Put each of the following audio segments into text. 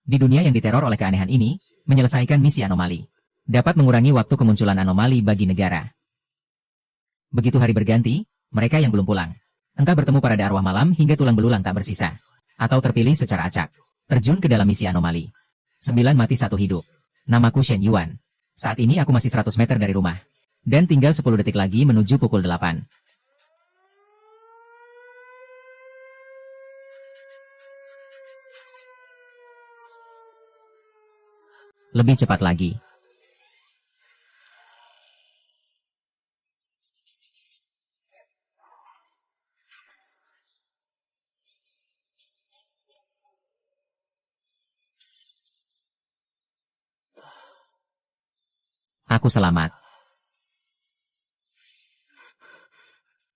Di dunia yang diteror oleh keanehan ini, menyelesaikan misi anomali dapat mengurangi waktu kemunculan anomali bagi negara. Begitu hari berganti, mereka yang belum pulang, entah bertemu para arwah malam hingga tulang belulang tak bersisa, atau terpilih secara acak, terjun ke dalam misi anomali. 9 mati 1 hidup. Namaku Shen Yuan. Saat ini aku masih 100 meter dari rumah. Dan tinggal 10 detik lagi menuju pukul 8. Lebih cepat lagi. Aku selamat.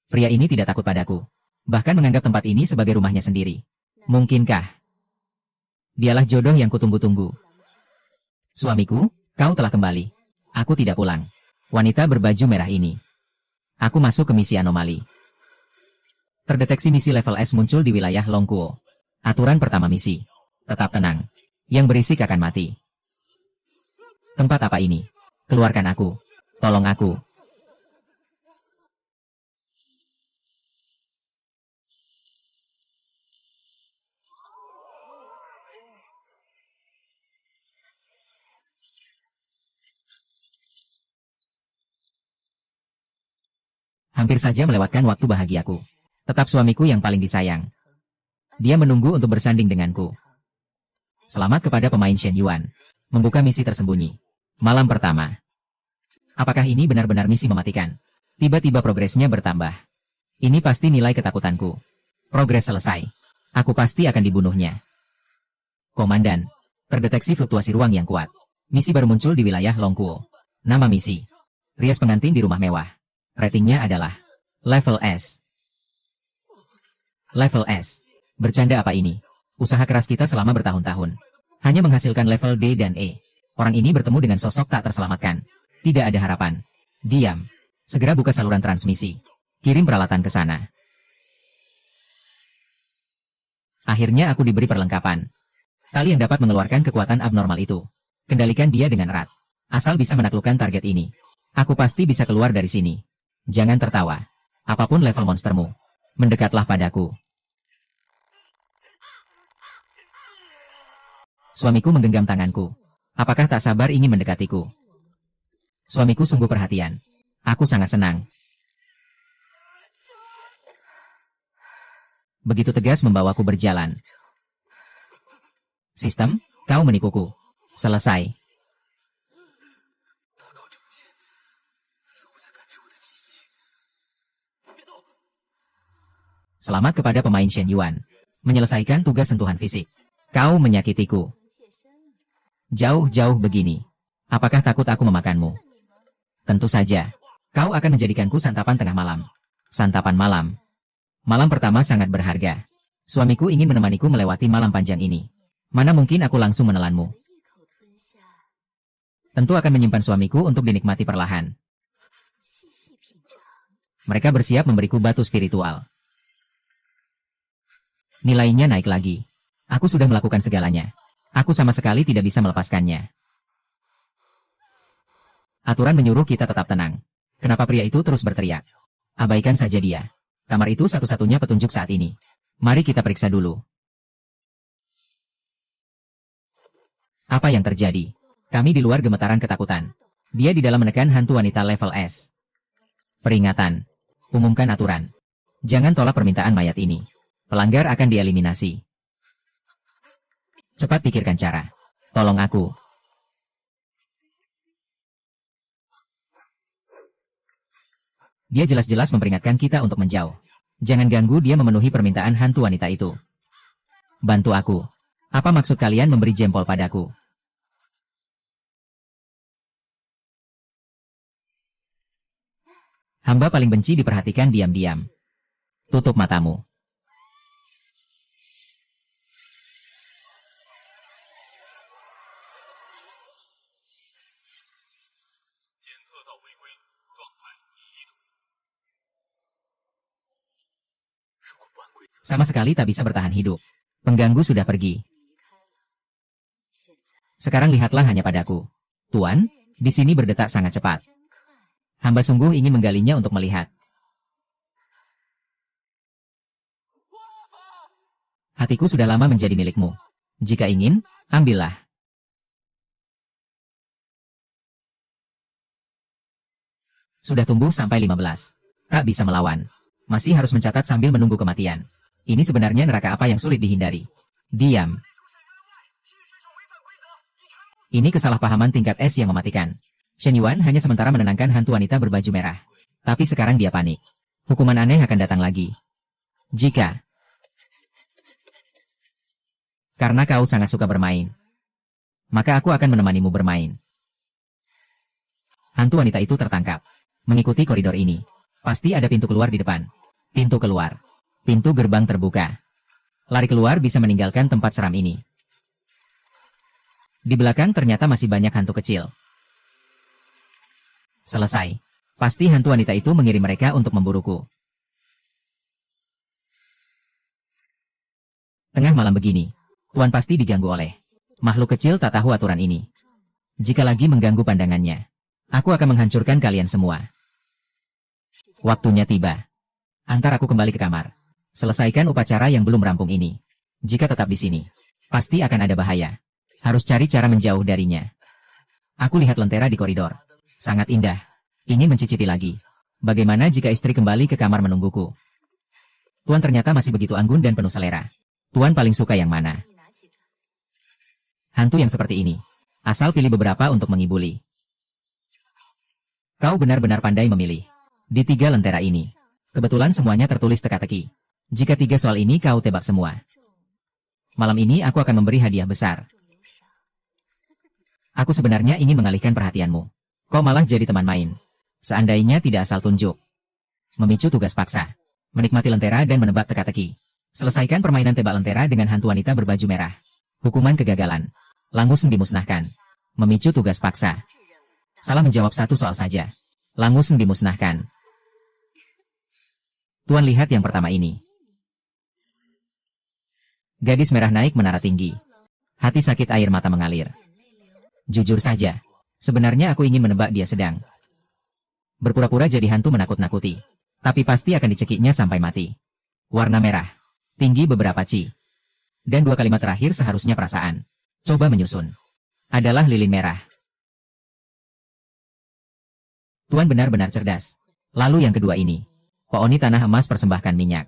Pria ini tidak takut padaku. Bahkan menganggap tempat ini sebagai rumahnya sendiri. Mungkinkah dialah jodoh yang kutunggu-tunggu? Suamiku, kau telah kembali. Aku tidak pulang. Wanita berbaju merah ini. Aku masuk ke misi anomali. Terdeteksi misi level S muncul di wilayah Longkuo. Aturan pertama misi. Tetap tenang. Yang berisik akan mati. Tempat apa ini? Keluarkan aku. Tolong aku. Hampir saja melewatkan waktu bahagiaku. Tetap suamiku yang paling disayang. Dia menunggu untuk bersanding denganku. Selamat kepada pemain Shen Yuan. Membuka misi tersembunyi. Malam pertama. Apakah ini benar-benar misi mematikan? Tiba-tiba progresnya bertambah. Ini pasti nilai ketakutanku. Progres selesai. Aku pasti akan dibunuhnya. Komandan. Terdeteksi fluktuasi ruang yang kuat. Misi baru muncul di wilayah Longkuo. Nama misi. Rias pengantin di rumah mewah. Ratingnya adalah level S. Level S. Bercanda apa ini? Usaha keras kita selama bertahun-tahun. Hanya menghasilkan level D dan E. Orang ini bertemu dengan sosok tak terselamatkan. Tidak ada harapan. Diam. Segera buka saluran transmisi. Kirim peralatan ke sana. Akhirnya aku diberi perlengkapan. Tali yang dapat mengeluarkan kekuatan abnormal itu. Kendalikan dia dengan erat. Asal bisa menaklukkan target ini. Aku pasti bisa keluar dari sini. Jangan tertawa. Apapun level monstermu. Mendekatlah padaku. Suamiku menggenggam tanganku. Apakah tak sabar ingin mendekatiku? Suamiku sungguh perhatian. Aku sangat senang. Begitu tegas membawaku berjalan. Sistem, kau menipuku. Selesai. Selamat kepada pemain Shen Yuan. Menyelesaikan tugas sentuhan fisik. Kau menyakitiku. Jauh-jauh begini. Apakah takut aku memakanmu? Tentu saja. Kau akan menjadikanku santapan tengah malam. Santapan malam. Malam pertama sangat berharga. Suamiku ingin menemaniku melewati malam panjang ini. Mana mungkin aku langsung menelanmu. Tentu akan menyimpan suamiku untuk dinikmati perlahan. Mereka bersiap memberiku batu spiritual. Nilainya naik lagi. Aku sudah melakukan segalanya. Aku sama sekali tidak bisa melepaskannya. Aturan menyuruh kita tetap tenang. Kenapa pria itu terus berteriak? Abaikan saja dia. Kamar itu satu-satunya petunjuk saat ini. Mari kita periksa dulu. Apa yang terjadi? Kami di luar gemetaran ketakutan. Dia di dalam menekan hantu wanita level S. Peringatan. Umumkan aturan. Jangan tolak permintaan mayat ini. Pelanggar akan dieliminasi. Cepat pikirkan cara. Tolong aku. Dia jelas-jelas memperingatkan kita untuk menjauh. Jangan ganggu dia memenuhi permintaan hantu wanita itu. Bantu aku. Apa maksud kalian memberi jempol padaku? Hamba paling benci diperhatikan diam-diam. Tutup matamu. Sama sekali tak bisa bertahan hidup. Pengganggu sudah pergi. Sekarang lihatlah hanya padaku. Tuan, di sini berdetak sangat cepat. Hamba sungguh ingin menggalinya untuk melihat. Hatiku sudah lama menjadi milikmu. Jika ingin, ambillah. Sudah tumbuh sampai 15. Tak bisa melawan. Masih harus mencatat sambil menunggu kematian. Ini sebenarnya neraka apa yang sulit dihindari. Diam. Ini kesalahpahaman tingkat es yang mematikan. Shen Yuan hanya sementara menenangkan hantu wanita berbaju merah. Tapi sekarang dia panik. Hukuman aneh akan datang lagi. Jika... Karena kau sangat suka bermain. Maka aku akan menemanimu bermain. Hantu wanita itu tertangkap. Mengikuti koridor ini. Pasti ada pintu keluar di depan. Pintu keluar. Pintu gerbang terbuka. Lari keluar bisa meninggalkan tempat seram ini. Di belakang ternyata masih banyak hantu kecil. Selesai. Pasti hantu wanita itu mengirim mereka untuk memburuku. Tengah malam begini, Tuan pasti diganggu oleh makhluk kecil tak tahu aturan ini. Jika lagi mengganggu pandangannya, aku akan menghancurkan kalian semua. Waktunya tiba. Antar aku kembali ke kamar. Selesaikan upacara yang belum rampung ini. Jika tetap di sini, pasti akan ada bahaya. Harus cari cara menjauh darinya. Aku lihat lentera di koridor. Sangat indah. Ingin mencicipi lagi. Bagaimana jika istri kembali ke kamar menungguku? Tuan ternyata masih begitu anggun dan penuh selera. Tuan paling suka yang mana? Hantu yang seperti ini. Asal pilih beberapa untuk mengibuli. Kau benar-benar pandai memilih. Di 3 lentera ini, kebetulan semuanya tertulis teka-teki. Jika 3 soal ini kau tebak semua. Malam ini aku akan memberi hadiah besar. Aku sebenarnya ingin mengalihkan perhatianmu. Kau malah jadi teman main. Seandainya tidak asal tunjuk. Memicu tugas paksa. Menikmati lentera dan menebak teka-teki. Selesaikan permainan tebak lentera dengan hantu wanita berbaju merah. Hukuman kegagalan. Langsung dimusnahkan. Memicu tugas paksa. Salah menjawab 1 soal saja. Langsung dimusnahkan. Tuan lihat yang pertama ini. Gadis merah naik menara tinggi. Hati sakit air mata mengalir. Jujur saja, sebenarnya aku ingin menebak dia sedang berpura-pura jadi hantu menakut-nakuti. Tapi pasti akan dicekiknya sampai mati. Warna merah. Tinggi beberapa ci. Dan 2 kalimat terakhir seharusnya perasaan. Coba menyusun. Adalah lilin merah. Tuan benar-benar cerdas. Lalu yang kedua ini. Pooni tanah emas persembahkan minyak.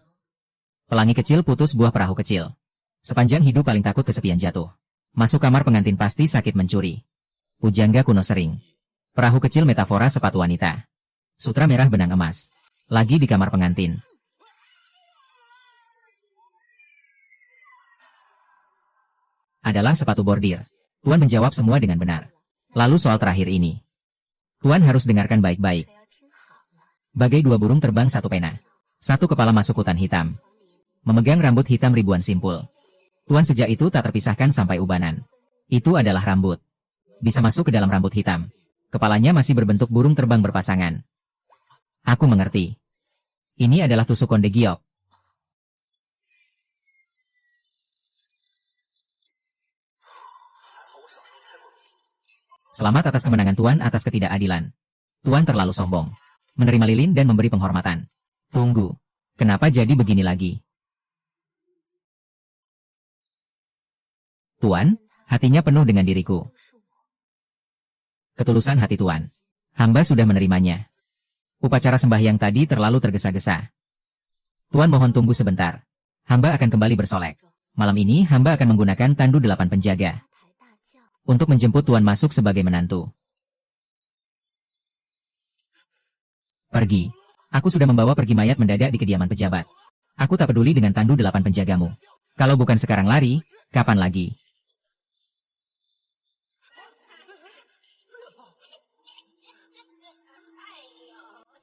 Pelangi kecil putus buah perahu kecil. Sepanjang hidup paling takut kesepian jatuh. Masuk kamar pengantin pasti sakit mencuri. Pujangga kuno sering. Perahu kecil metafora sepatu wanita. Sutra merah benang emas. Lagi di kamar pengantin. Adalah sepatu bordir. Tuan menjawab semua dengan benar. Lalu soal terakhir ini. Tuan harus dengarkan baik-baik. Bagai 2 burung terbang 1 pena. 1 kepala masuk hutan hitam. Memegang rambut hitam ribuan simpul. Tuan sejak itu tak terpisahkan sampai ubanan. Itu adalah rambut. Bisa masuk ke dalam rambut hitam. Kepalanya masih berbentuk burung terbang berpasangan. Aku mengerti. Ini adalah tusuk konde giok. Selamat atas kemenangan Tuan atas ketidakadilan. Tuan terlalu sombong. Menerima lilin dan memberi penghormatan. Tunggu. Kenapa jadi begini lagi? Tuan, hatinya penuh dengan diriku. Ketulusan hati Tuan. Hamba sudah menerimanya. Upacara sembahyang tadi terlalu tergesa-gesa. Tuan mohon tunggu sebentar. Hamba akan kembali bersolek. Malam ini hamba akan menggunakan tandu 8 penjaga. Untuk menjemput Tuan masuk sebagai menantu. Pergi. Aku sudah membawa pergi mayat mendadak di kediaman pejabat. Aku tak peduli dengan tandu 8 penjagamu. Kalau bukan sekarang lari, kapan lagi?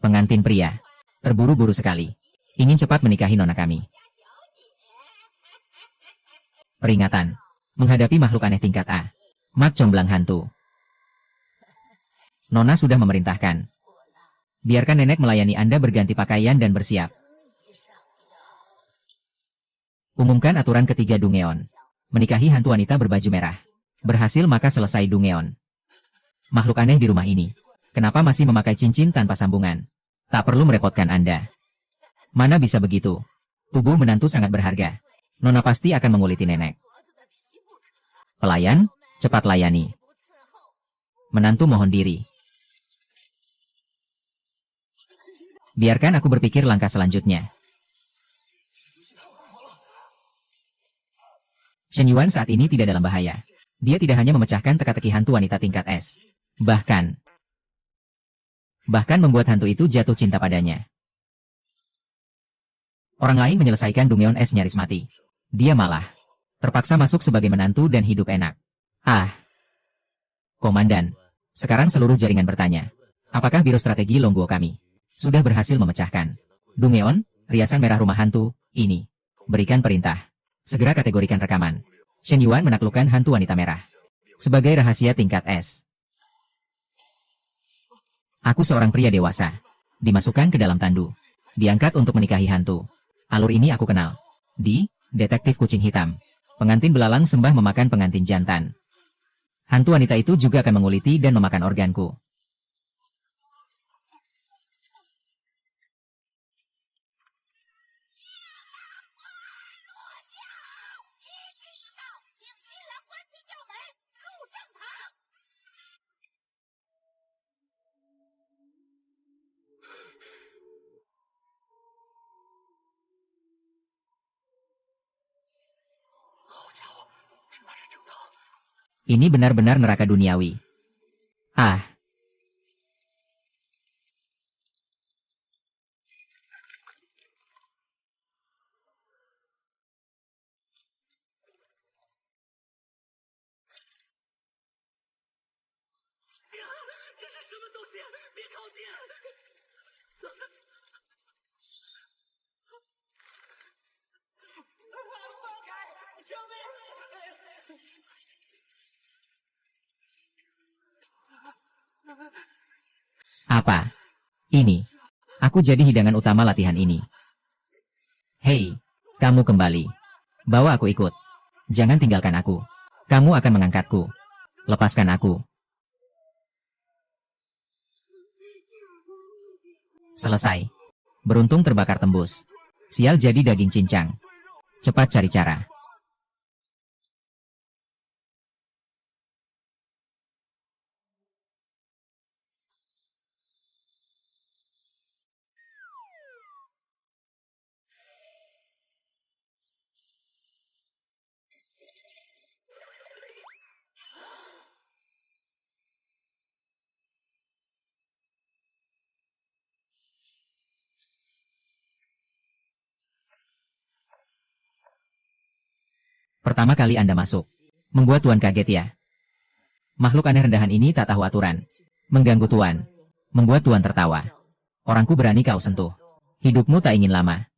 Pengantin pria. Terburu-buru sekali. Ingin cepat menikahi nona kami. Peringatan. Menghadapi makhluk aneh tingkat A. Mak comblang hantu. Nona sudah memerintahkan. Biarkan nenek melayani Anda berganti pakaian dan bersiap. Umumkan aturan ketiga Dungeon. Menikahi hantu wanita berbaju merah. Berhasil maka selesai Dungeon. Makhluk aneh di rumah ini. Kenapa masih memakai cincin tanpa sambungan? Tak perlu merepotkan Anda. Mana bisa begitu? Tubuh menantu sangat berharga. Nona pasti akan menguliti nenek. Pelayan, cepat layani. Menantu mohon diri. Biarkan aku berpikir langkah selanjutnya. Shen Yuan saat ini tidak dalam bahaya. Dia tidak hanya memecahkan teka-teki hantu wanita tingkat S. Bahkan membuat hantu itu jatuh cinta padanya. Orang lain menyelesaikan Dungeon S nyaris mati. Dia malah terpaksa masuk sebagai menantu dan hidup enak. Ah. Komandan, sekarang seluruh jaringan bertanya. Apakah biro strategi Longguo kami sudah berhasil memecahkan Dungeon, riasan merah rumah hantu, ini? Berikan perintah. Segera kategorikan rekaman. Shen Yuan menaklukkan hantu wanita merah. Sebagai rahasia tingkat S. Aku seorang pria dewasa. Dimasukkan ke dalam tandu. Diangkat untuk menikahi hantu. Alur ini aku kenal. Detektif kucing hitam. Pengantin belalang sembah memakan pengantin jantan. Hantu wanita itu juga akan menguliti dan memakan organku. Ini benar-benar neraka duniawi. Ah. Apa? Ini. Aku jadi hidangan utama latihan ini. Hei, kamu kembali. Bawa aku ikut. Jangan tinggalkan aku. Kamu akan mengangkatku. Lepaskan aku. Selesai. Beruntung terbakar tembus. Sial jadi daging cincang. Cepat cari cara. Pertama kali Anda masuk. Membuat Tuan kaget ya. Makhluk aneh rendahan ini tak tahu aturan. Mengganggu Tuan. Membuat Tuan tertawa. Orangku berani kau sentuh. Hidupmu tak ingin lama.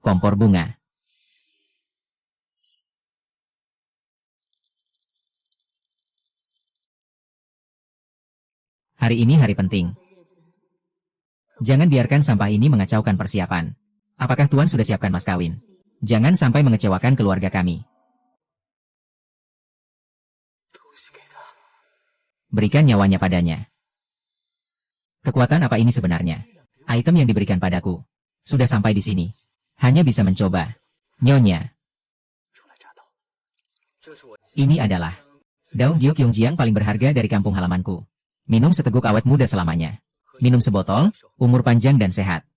Kompor bunga. Hari ini hari penting. Jangan biarkan sampah ini mengacaukan persiapan. Apakah Tuan sudah siapkan mas kawin? Jangan sampai mengecewakan keluarga kami. Berikan nyawanya padanya. Kekuatan apa ini sebenarnya? Item yang diberikan padaku. Sudah sampai di sini. Hanya bisa mencoba. Nyonya. Ini adalah daun giok Yongjiang paling berharga dari kampung halamanku. Minum seteguk awet muda selamanya. Minum sebotol, umur panjang dan sehat.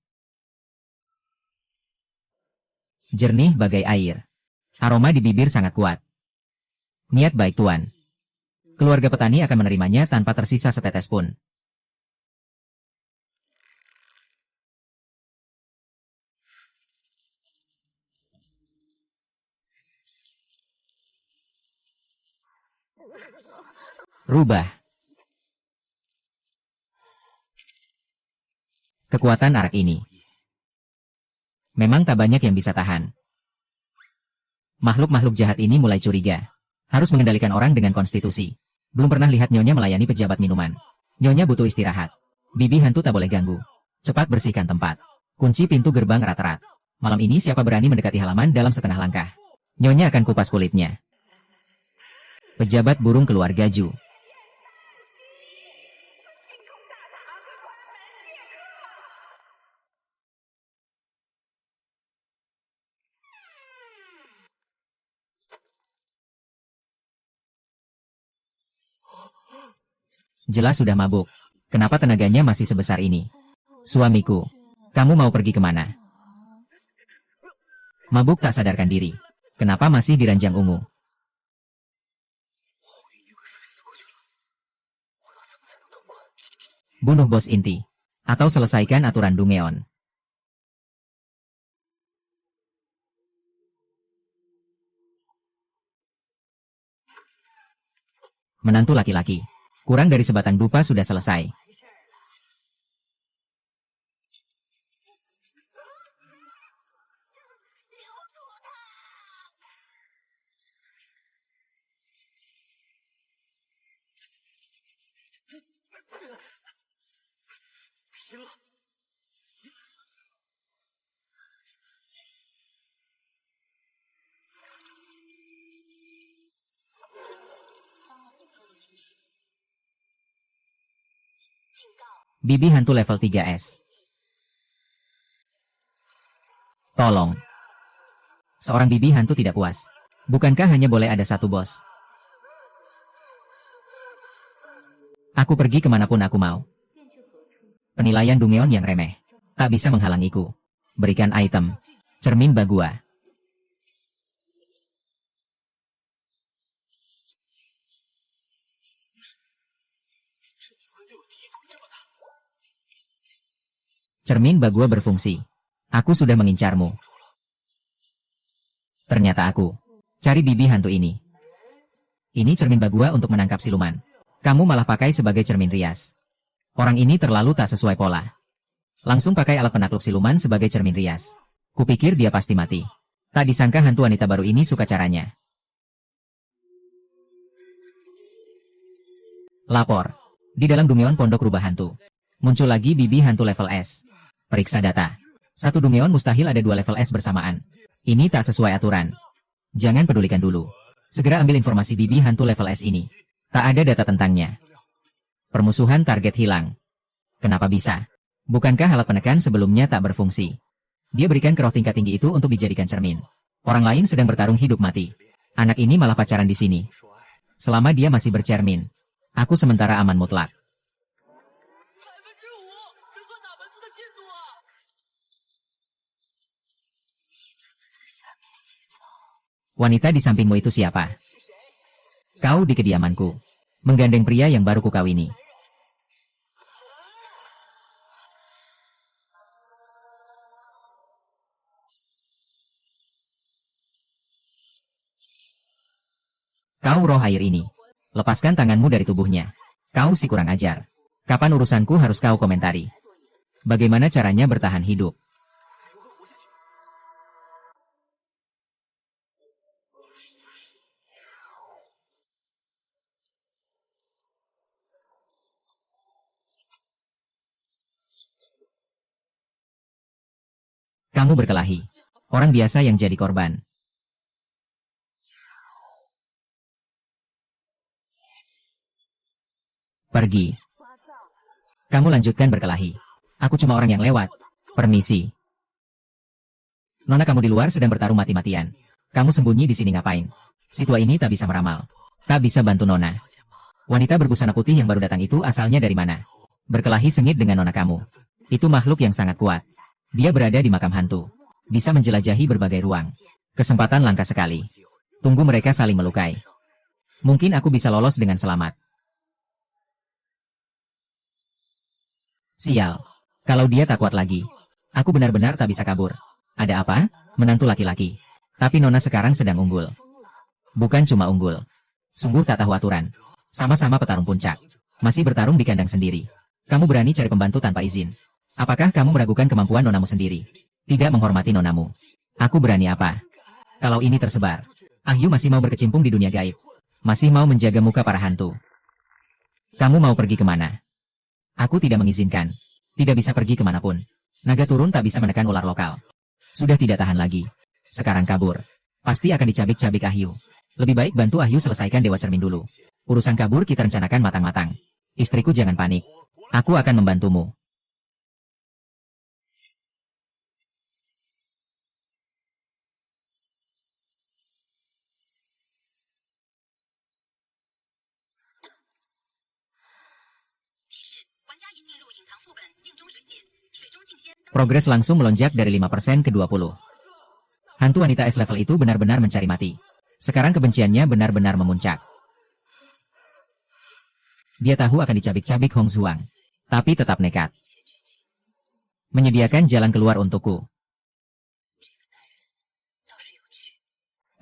Jernih bagai air. Aroma di bibir sangat kuat. Niat baik Tuan. Keluarga petani akan menerimanya tanpa tersisa setetes pun. Rubah. Kekuatan arak ini. Memang tak banyak yang bisa tahan. Makhluk-makhluk jahat ini mulai curiga. Harus mengendalikan orang dengan konstitusi. Belum pernah lihat Nyonya melayani pejabat minuman. Nyonya butuh istirahat. Bibi hantu tak boleh ganggu. Cepat bersihkan tempat. Kunci pintu gerbang erat-erat. Malam ini siapa berani mendekati halaman dalam setengah langkah. Nyonya akan kupas kulitnya. Pejabat burung keluar Gaju. Jelas sudah mabuk. Kenapa tenaganya masih sebesar ini? Suamiku, kamu mau pergi kemana? Mabuk tak sadarkan diri. Kenapa masih di ranjang ungu? Bunuh bos inti. Atau selesaikan aturan Dungeon. Menantu laki-laki. Kurang dari sebatang dupa sudah selesai. Bibi hantu level 3S. Tolong. Seorang bibi hantu tidak puas. Bukankah hanya boleh ada satu bos? Aku pergi kemanapun aku mau. Penilaian Dungeon yang remeh. Tak bisa menghalangiku. Berikan item. Cermin Bagua. Cermin Bagua berfungsi. Aku sudah mengincarmu. Ternyata aku. Cari bibi hantu ini. Ini cermin Bagua untuk menangkap siluman. Kamu malah pakai sebagai cermin rias. Orang ini terlalu tak sesuai pola. Langsung pakai alat penakluk siluman sebagai cermin rias. Kupikir dia pasti mati. Tak disangka hantu wanita baru ini suka caranya. Lapor. Di dalam Dungeon Pondok Rubah Hantu. Muncul lagi bibi hantu level S. Periksa data. Satu Dungeon mustahil ada 2 level S bersamaan. Ini tak sesuai aturan. Jangan pedulikan dulu. Segera ambil informasi bibi hantu level S ini. Tak ada data tentangnya. Permusuhan target hilang. Kenapa bisa? Bukankah alat penekan sebelumnya tak berfungsi? Dia berikan ke roh tingkat tinggi itu untuk dijadikan cermin. Orang lain sedang bertarung hidup mati. Anak ini malah pacaran di sini. Selama dia masih bercermin, aku sementara aman mutlak. Wanita di sampingmu itu siapa? Kau di kediamanku. Menggandeng pria yang baru kukawini. Kau roh air ini. Lepaskan tanganmu dari tubuhnya. Kau si kurang ajar. Kapan urusanku harus kau komentari? Bagaimana caranya bertahan hidup? Kamu berkelahi. Orang biasa yang jadi korban. Pergi. Kamu lanjutkan berkelahi. Aku cuma orang yang lewat. Permisi. Nona kamu di luar sedang bertarung mati-matian. Kamu sembunyi di sini ngapain? Si tua ini tak bisa meramal. Tak bisa bantu Nona. Wanita berbusana putih yang baru datang itu asalnya dari mana? Berkelahi sengit dengan Nona kamu. Itu makhluk yang sangat kuat. Dia berada di makam hantu. Bisa menjelajahi berbagai ruang. Kesempatan langka sekali. Tunggu mereka saling melukai. Mungkin aku bisa lolos dengan selamat. Sial. Kalau dia tak kuat lagi. Aku benar-benar tak bisa kabur. Ada apa? Menantu laki-laki. Tapi Nona sekarang sedang unggul. Bukan cuma unggul. Sungguh tak tahu aturan. Sama-sama petarung puncak. Masih bertarung di kandang sendiri. Kamu berani cari pembantu tanpa izin. Apakah kamu meragukan kemampuan nonamu sendiri? Tidak menghormati nonamu. Aku berani apa? Kalau ini tersebar, Ahyu masih mau berkecimpung di dunia gaib. Masih mau menjaga muka para hantu. Kamu mau pergi kemana? Aku tidak mengizinkan. Tidak bisa pergi kemanapun. Naga turun tak bisa menekan ular lokal. Sudah tidak tahan lagi. Sekarang kabur. Pasti akan dicabik-cabik Ahyu. Lebih baik bantu Ahyu selesaikan Dewa Cermin dulu. Urusan kabur kita rencanakan matang-matang. Istriku jangan panik. Aku akan membantumu. Progres langsung melonjak dari 5% ke 20. Hantu wanita S level itu benar-benar mencari mati. Sekarang kebenciannya benar-benar memuncak. Dia tahu akan dicabik-cabik Hong Zhuang. Tapi tetap nekat. Menyediakan jalan keluar untukku.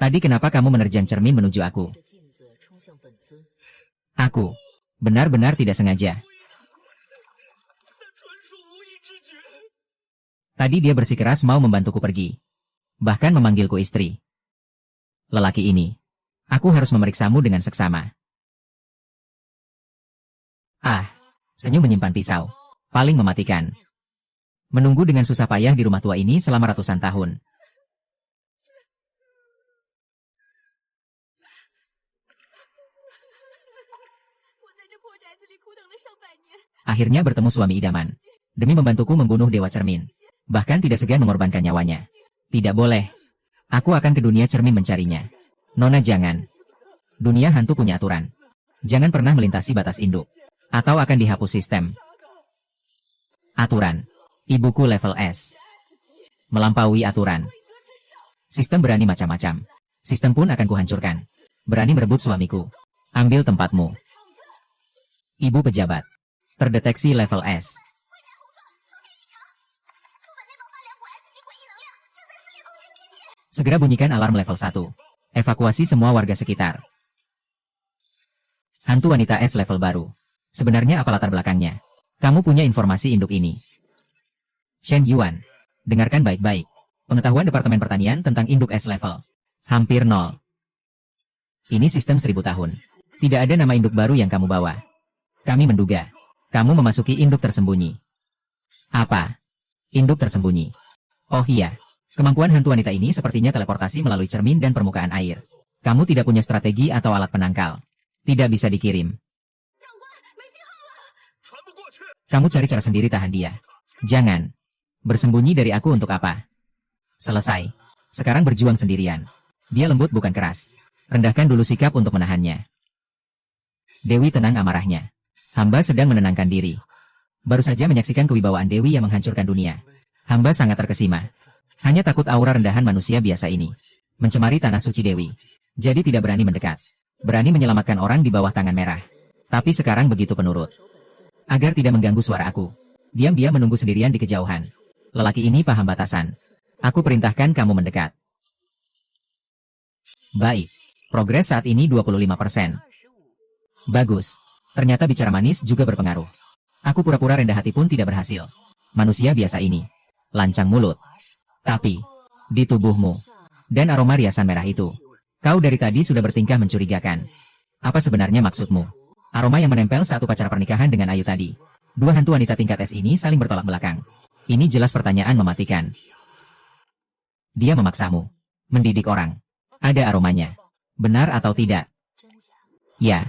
Tadi kenapa kamu menerjang cermin menuju aku? Aku benar-benar tidak sengaja. Tadi dia bersikeras mau membantuku pergi. Bahkan memanggilku istri. Lelaki ini. Aku harus memeriksamu dengan seksama. Ah, senyum menyimpan pisau. Paling mematikan. Menunggu dengan susah payah di rumah tua ini selama ratusan tahun. Akhirnya bertemu suami idaman. Demi membantuku membunuh Dewa Cermin. Bahkan tidak segan mengorbankan nyawanya. Tidak boleh. Aku akan ke dunia cermin mencarinya. Nona jangan. Dunia hantu punya aturan. Jangan pernah melintasi batas induk. Atau akan dihapus sistem. Aturan. Ibuku level S. Melampaui aturan. Sistem berani macam-macam. Sistem pun akan kuhancurkan. Berani merebut suamiku. Ambil tempatmu. Ibu pejabat. Terdeteksi level S. Segera bunyikan alarm level 1. Evakuasi semua warga sekitar. Hantu wanita S level baru. Sebenarnya apa latar belakangnya? Kamu punya informasi induk ini. Shen Yuan. Dengarkan baik-baik. Pengetahuan Departemen Pertanian tentang induk S level. Hampir nol. Ini sistem 1000 tahun. Tidak ada nama induk baru yang kamu bawa. Kami menduga. Kamu memasuki induk tersembunyi. Apa? Induk tersembunyi. Oh iya. Kemampuan hantu wanita ini sepertinya teleportasi melalui cermin dan permukaan air. Kamu tidak punya strategi atau alat penangkal. Tidak bisa dikirim. Kamu cari cara sendiri tahan dia. Jangan. Bersembunyi dari aku untuk apa? Selesai. Sekarang berjuang sendirian. Dia lembut bukan keras. Rendahkan dulu sikap untuk menahannya. Dewi tenang amarahnya. Hamba sedang menenangkan diri. Baru saja menyaksikan kewibawaan Dewi yang menghancurkan dunia. Hamba sangat terkesima. Hanya takut aura rendahan manusia biasa ini. Mencemari tanah suci Dewi. Jadi tidak berani mendekat. Berani menyelamatkan orang di bawah tangan merah. Tapi sekarang begitu penurut. Agar tidak mengganggu suara aku. Diam-diam menunggu sendirian di kejauhan. Lelaki ini paham batasan. Aku perintahkan kamu mendekat. Baik. Progres saat ini 25%. Bagus. Ternyata bicara manis juga berpengaruh. Aku pura-pura rendah hati pun tidak berhasil. Manusia biasa ini. Lancang mulut. Tapi, di tubuhmu, dan aroma riasan merah itu, kau dari tadi sudah bertingkah mencurigakan. Apa sebenarnya maksudmu? Aroma yang menempel saat upacara pernikahan dengan Ayu tadi. Dua hantu wanita tingkat S ini saling bertolak belakang. Ini jelas pertanyaan mematikan. Dia memaksamu. Mendidik orang. Ada aromanya. Benar atau tidak? Ya.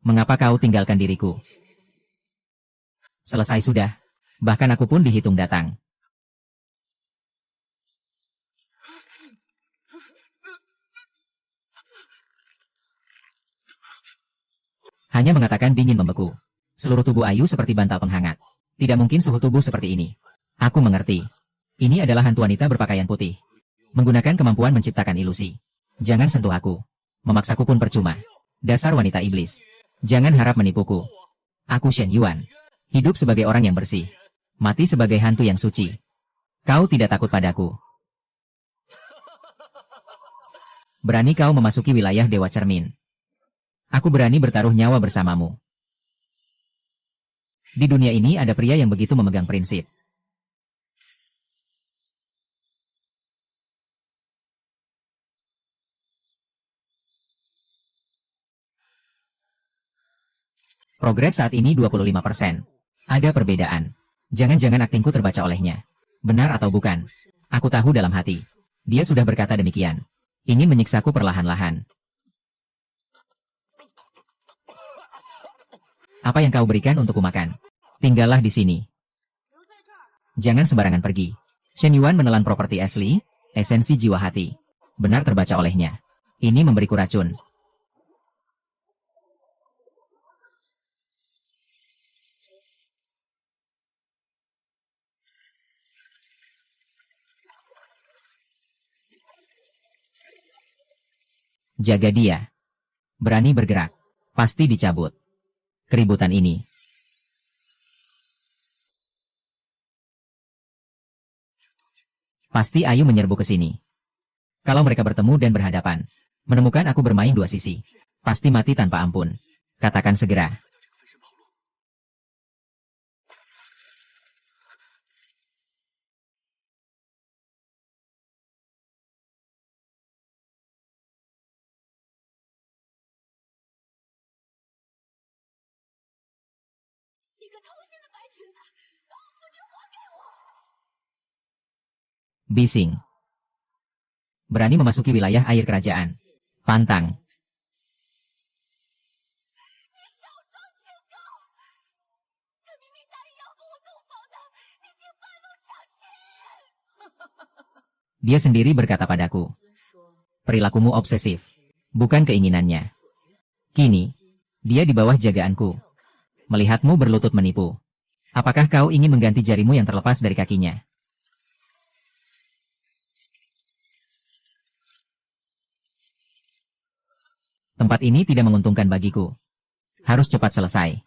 Mengapa kau tinggalkan diriku? Selesai sudah. Bahkan aku pun dihitung datang. Hanya mengatakan dingin membeku. Seluruh tubuh Ayu seperti bantal penghangat. Tidak mungkin suhu tubuh seperti ini. Aku mengerti. Ini adalah hantu wanita berpakaian putih. Menggunakan kemampuan menciptakan ilusi. Jangan sentuh aku. Memaksaku pun percuma. Dasar wanita iblis. Jangan harap menipuku. Aku Shen Yuan. Hidup sebagai orang yang bersih. Mati sebagai hantu yang suci. Kau tidak takut padaku. Berani kau memasuki wilayah Dewa Cermin. Aku berani bertaruh nyawa bersamamu. Di dunia ini ada pria yang begitu memegang prinsip. Progres saat ini 25%. Ada perbedaan. Jangan-jangan aktingku terbaca olehnya. Benar atau bukan? Aku tahu dalam hati. Dia sudah berkata demikian. Ingin menyiksaku perlahan-lahan. Apa yang kau berikan untukku makan? Tinggallah di sini. Jangan sembarangan pergi. Shen Yuan menelan properti Ashley, esensi jiwa hati. Benar terbaca olehnya. Ini memberiku racun. Jaga dia. Berani bergerak. Pasti dicabut. Keributan ini. Pasti Ayu menyerbu ke sini. Kalau mereka bertemu dan berhadapan, menemukan aku bermain dua sisi. Pasti mati tanpa ampun. Katakan segera. Bising. Berani memasuki wilayah air kerajaan. Pantang. Dia sendiri berkata padaku. Perilakumu obsesif. Bukan keinginannya. Kini, dia di bawah jagaanku. Melihatmu berlutut menipu. Apakah kau ingin mengganti jarimu yang terlepas dari kakinya? Tempat ini tidak menguntungkan bagiku. Harus cepat selesai.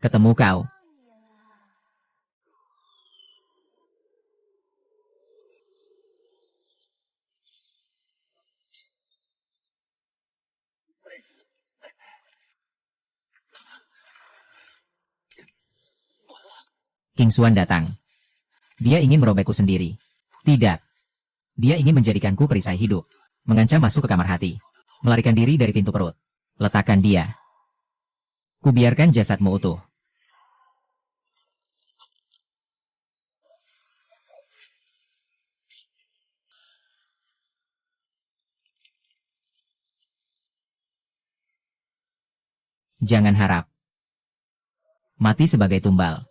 Ketemu kau. King Xuan datang. Dia ingin merobekku sendiri. Tidak. Dia ingin menjadikanku perisai hidup. Mengancam masuk ke kamar hati. Melarikan diri dari pintu perut. Letakkan dia. Kubiarkan jasadmu utuh. Jangan harap. Mati sebagai tumbal.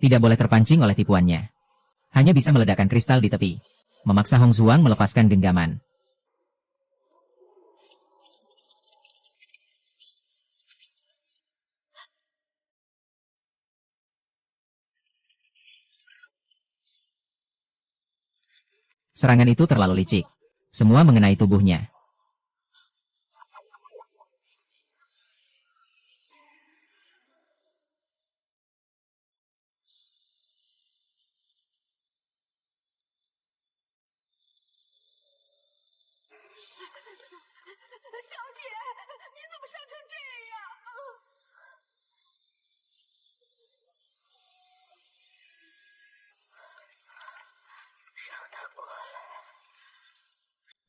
Tidak boleh terpancing oleh tipuannya. Hanya bisa meledakkan kristal di tepi. Memaksa Hong Zuang melepaskan genggaman. Serangan itu terlalu licik. Semua mengenai tubuhnya.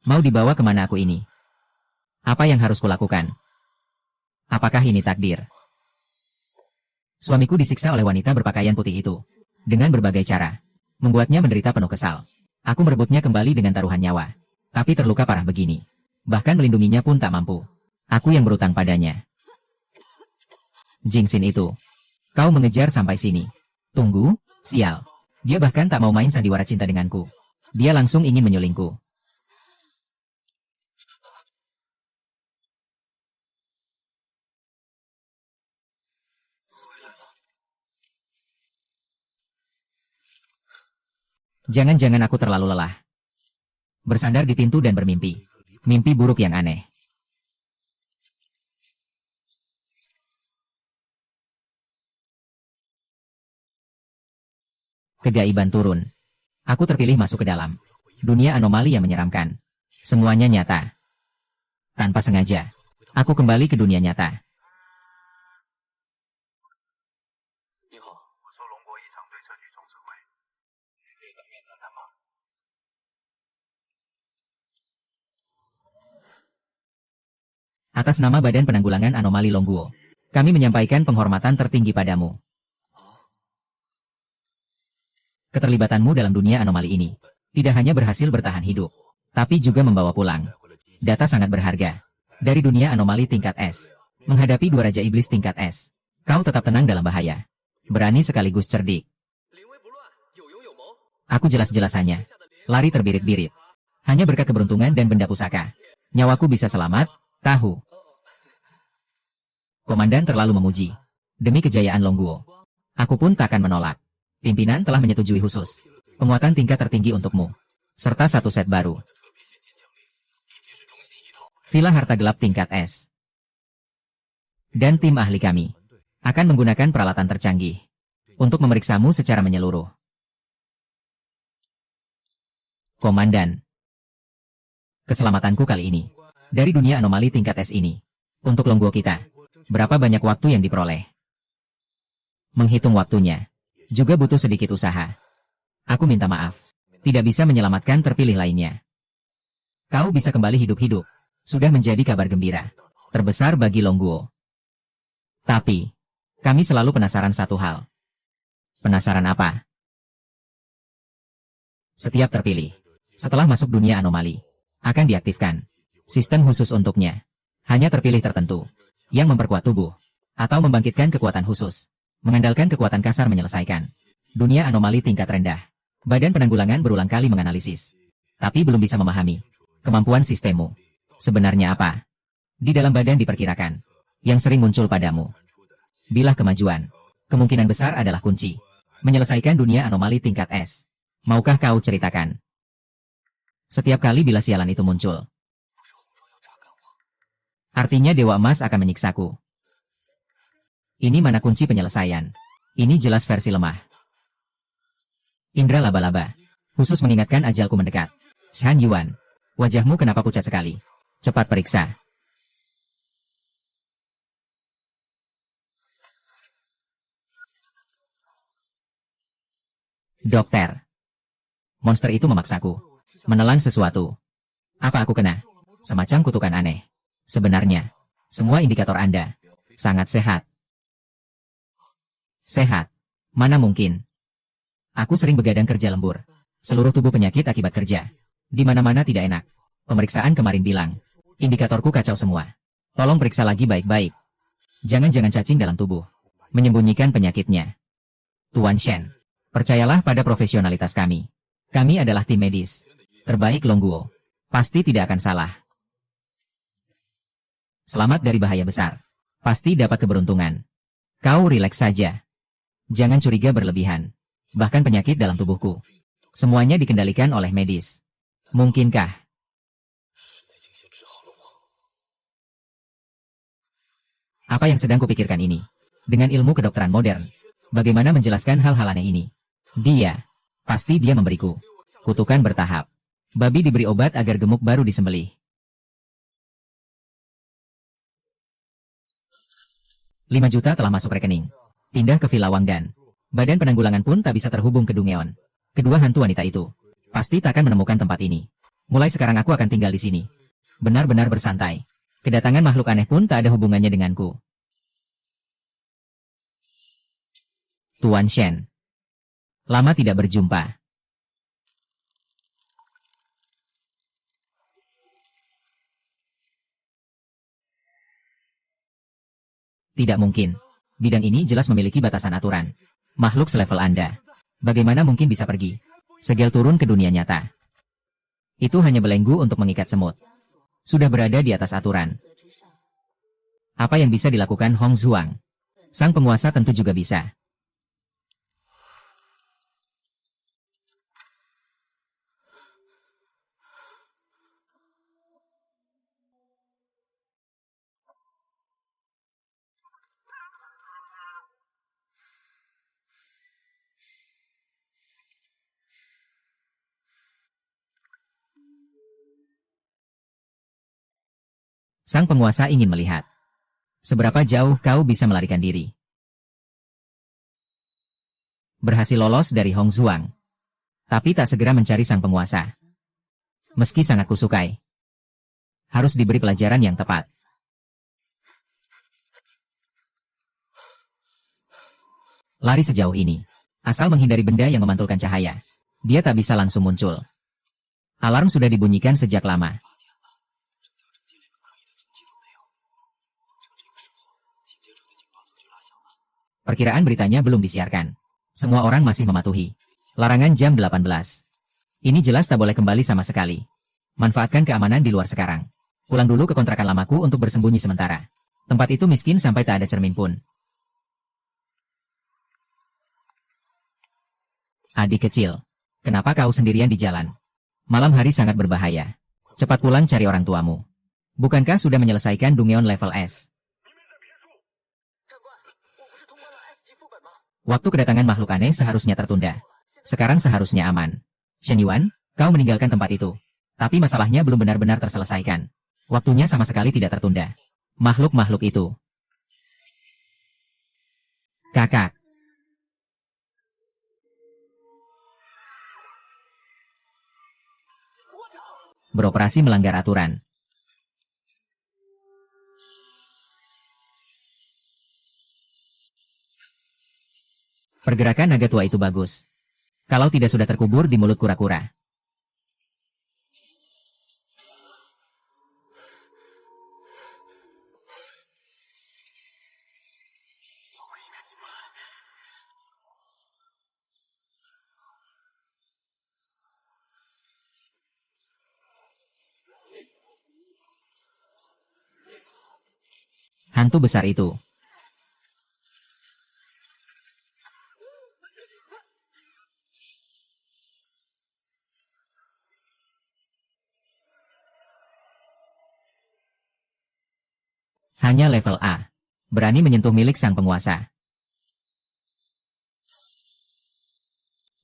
Mau dibawa kemana aku ini? Apa yang harus kulakukan? Apakah ini takdir? Suamiku disiksa oleh wanita berpakaian putih itu. Dengan berbagai cara. Membuatnya menderita penuh kesal. Aku merebutnya kembali dengan taruhan nyawa. Tapi terluka parah begini. Bahkan melindunginya pun tak mampu. Aku yang berutang padanya. Jingxin itu. Kau mengejar sampai sini. Tunggu, sial. Dia bahkan tak mau main sandiwara cinta denganku. Dia langsung ingin menyulingku. Jangan-jangan aku terlalu lelah. Bersandar di pintu dan bermimpi. Mimpi buruk yang aneh. Kegaiban turun. Aku terpilih masuk ke dalam dunia anomali yang menyeramkan. Semuanya nyata. Tanpa sengaja, aku kembali ke dunia nyata. Atas nama Badan Penanggulangan Anomali Longguo, kami menyampaikan penghormatan tertinggi padamu. Keterlibatanmu dalam dunia anomali ini tidak hanya berhasil bertahan hidup, tapi juga membawa pulang data sangat berharga dari dunia anomali tingkat S. Menghadapi dua Raja Iblis tingkat S, kau tetap tenang dalam bahaya. Berani sekaligus cerdik. Aku jelas-jelasannya. Lari terbirit-birit. Hanya berkat keberuntungan dan benda pusaka. Nyawaku bisa selamat, tahu. Komandan terlalu memuji. Demi kejayaan Longguo, aku pun takkan menolak. Pimpinan telah menyetujui khusus penguatan tingkat tertinggi untukmu, serta satu set baru. Villa Harta Gelap tingkat S. Dan tim ahli kami akan menggunakan peralatan tercanggih untuk memeriksamu secara menyeluruh. Komandan, keselamatanku kali ini dari dunia anomali tingkat S ini. Untuk Longguo kita, berapa banyak waktu yang diperoleh? Menghitung waktunya juga butuh sedikit usaha. Aku minta maaf, tidak bisa menyelamatkan terpilih lainnya. Kau bisa kembali hidup-hidup, sudah menjadi kabar gembira terbesar bagi Longguo. Tapi, kami selalu penasaran satu hal. Penasaran apa? Setiap terpilih, setelah masuk dunia anomali, akan diaktifkan sistem khusus untuknya. Hanya terpilih tertentu yang memperkuat tubuh atau membangkitkan kekuatan khusus. Mengandalkan kekuatan kasar menyelesaikan dunia anomali tingkat rendah. Badan Penanggulangan berulang kali menganalisis, tapi belum bisa memahami kemampuan sistemmu. Sebenarnya apa? Di dalam badan diperkirakan yang sering muncul padamu. Bilah kemajuan, kemungkinan besar adalah kunci menyelesaikan dunia anomali tingkat S. Maukah kau ceritakan? Setiap kali bila sialan itu muncul, artinya Dewa Emas akan menyiksaku. Ini mana kunci penyelesaian? Ini jelas versi lemah. Indra laba-laba, khusus mengingatkan ajalku mendekat. Shan Yuan, wajahmu kenapa pucat sekali? Cepat periksa. Dokter, monster itu memaksaku menelan sesuatu. Apa aku kena? Semacam kutukan aneh. Sebenarnya, semua indikator Anda sangat sehat. Sehat? Mana mungkin? Aku sering begadang kerja lembur. Seluruh tubuh penyakit akibat kerja. Di mana-mana tidak enak. Pemeriksaan kemarin bilang, indikatorku kacau semua. Tolong periksa lagi baik-baik. Jangan-jangan cacing dalam tubuh menyembunyikan penyakitnya. Tuan Shen, percayalah pada profesionalitas kami. Kami adalah tim medis terbaik Longguo. Pasti tidak akan salah. Selamat dari bahaya besar. Pasti dapat keberuntungan. Kau rileks saja. Jangan curiga berlebihan. Bahkan penyakit dalam tubuhku, semuanya dikendalikan oleh medis. Mungkinkah? Apa yang sedang kupikirkan ini? Dengan ilmu kedokteran modern, bagaimana menjelaskan hal-hal aneh ini? Pasti dia memberiku kutukan bertahap. Babi diberi obat agar gemuk baru disembelih. 5 juta telah masuk rekening. Pindah ke Villa Wangdan. Badan penanggulangan pun tak bisa terhubung ke Dungeon. Kedua hantu wanita itu pasti takkan menemukan tempat ini. Mulai sekarang aku akan tinggal di sini. Benar-benar bersantai. Kedatangan makhluk aneh pun tak ada hubungannya denganku. Tuan Shen. Lama tidak berjumpa. Tidak mungkin. Bidang ini jelas memiliki batasan aturan. Makhluk selevel Anda, bagaimana mungkin bisa pergi? Segel turun ke dunia nyata. Itu hanya belenggu untuk mengikat semut. Sudah berada di atas aturan. Apa yang bisa dilakukan Hong Zhuang? Sang penguasa tentu juga bisa. Sang penguasa ingin melihat seberapa jauh kau bisa melarikan diri. Berhasil lolos dari Hong Zuang, tapi tak segera mencari sang penguasa. Meski sangat kusukai, harus diberi pelajaran yang tepat. Lari sejauh ini, asal menghindari benda yang memantulkan cahaya, dia tak bisa langsung muncul. Alarm sudah dibunyikan sejak lama. Perkiraan beritanya belum disiarkan. Semua orang masih mematuhi. Larangan jam 18. Ini jelas tak boleh kembali sama sekali. Manfaatkan keamanan di luar sekarang. Pulang dulu ke kontrakan lamaku untuk bersembunyi sementara. Tempat itu miskin sampai tak ada cermin pun. Adik kecil, kenapa kau sendirian di jalan? Malam hari sangat berbahaya. Cepat pulang cari orang tuamu. Bukankah sudah menyelesaikan Dungeon level S? Waktu kedatangan makhluk aneh seharusnya tertunda. Sekarang seharusnya aman. Shen Yuan, kau meninggalkan tempat itu. Tapi masalahnya belum benar-benar terselesaikan. Waktunya sama sekali tidak tertunda. Makhluk-makhluk itu. Kakak. Beroperasi melanggar aturan. Pergerakan naga tua itu bagus. Kalau tidak sudah terkubur di mulut kura-kura. Hantu besar itu. Hanya level A. Berani menyentuh milik sang penguasa.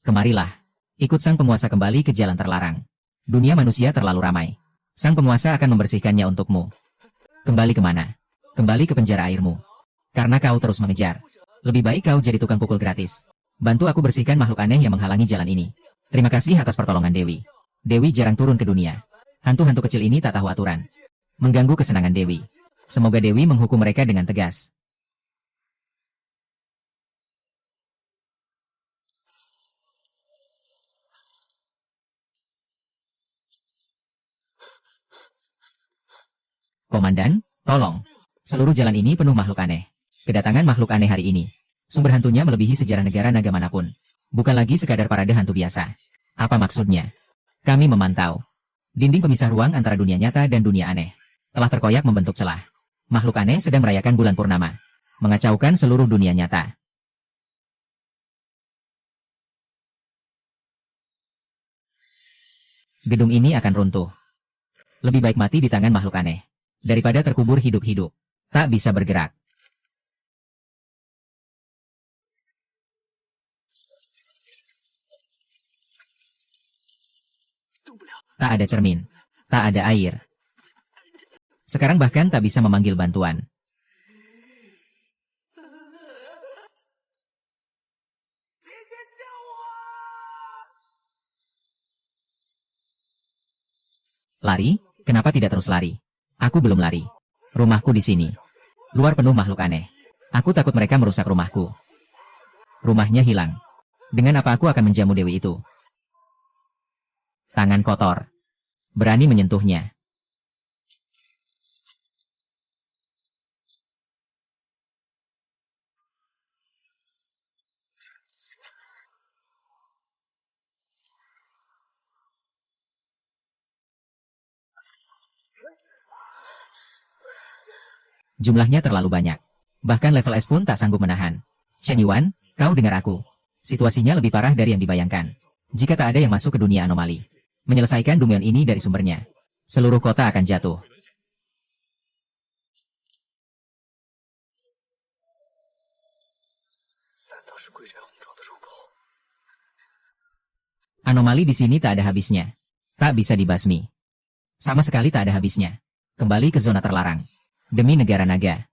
Kemarilah. Ikut sang penguasa kembali ke jalan terlarang. Dunia manusia terlalu ramai. Sang penguasa akan membersihkannya untukmu. Kembali kemana? Kembali ke penjara airmu. Karena kau terus mengejar. Lebih baik kau jadi tukang pukul gratis. Bantu aku bersihkan makhluk aneh yang menghalangi jalan ini. Terima kasih atas pertolongan Dewi. Dewi jarang turun ke dunia. Hantu-hantu kecil ini tak tahu aturan. Mengganggu kesenangan Dewi. Semoga Dewi menghukum mereka dengan tegas. Komandan, tolong. Seluruh jalan ini penuh makhluk aneh. Kedatangan makhluk aneh hari ini. Sumber hantunya melebihi sejarah negara naga manapun. Bukan lagi sekadar parade hantu biasa. Apa maksudnya? Kami memantau. Dinding pemisah ruang antara dunia nyata dan dunia aneh telah terkoyak membentuk celah. Makhluk aneh sedang merayakan bulan purnama. Mengacaukan seluruh dunia nyata. Gedung ini akan runtuh. Lebih baik mati di tangan makhluk aneh daripada terkubur hidup-hidup. Tak bisa bergerak. Tak ada cermin. Tak ada air. Sekarang bahkan tak bisa memanggil bantuan. Lari? Kenapa tidak terus lari? Aku belum lari. Rumahku di sini. Luar penuh makhluk aneh. Aku takut mereka merusak rumahku. Rumahnya hilang. Dengan apa aku akan menjamu Dewi itu? Tangan kotor. Berani menyentuhnya. Jumlahnya terlalu banyak. Bahkan level S pun tak sanggup menahan. Shen Yuan, kau dengar aku. Situasinya lebih parah dari yang dibayangkan. Jika tak ada yang masuk ke dunia anomali. Menyelesaikan Dungeon ini dari sumbernya. Seluruh kota akan jatuh. Anomali di sini tak ada habisnya. Tak bisa dibasmi. Sama sekali tak ada habisnya. Kembali ke zona terlarang. Demi negara naga.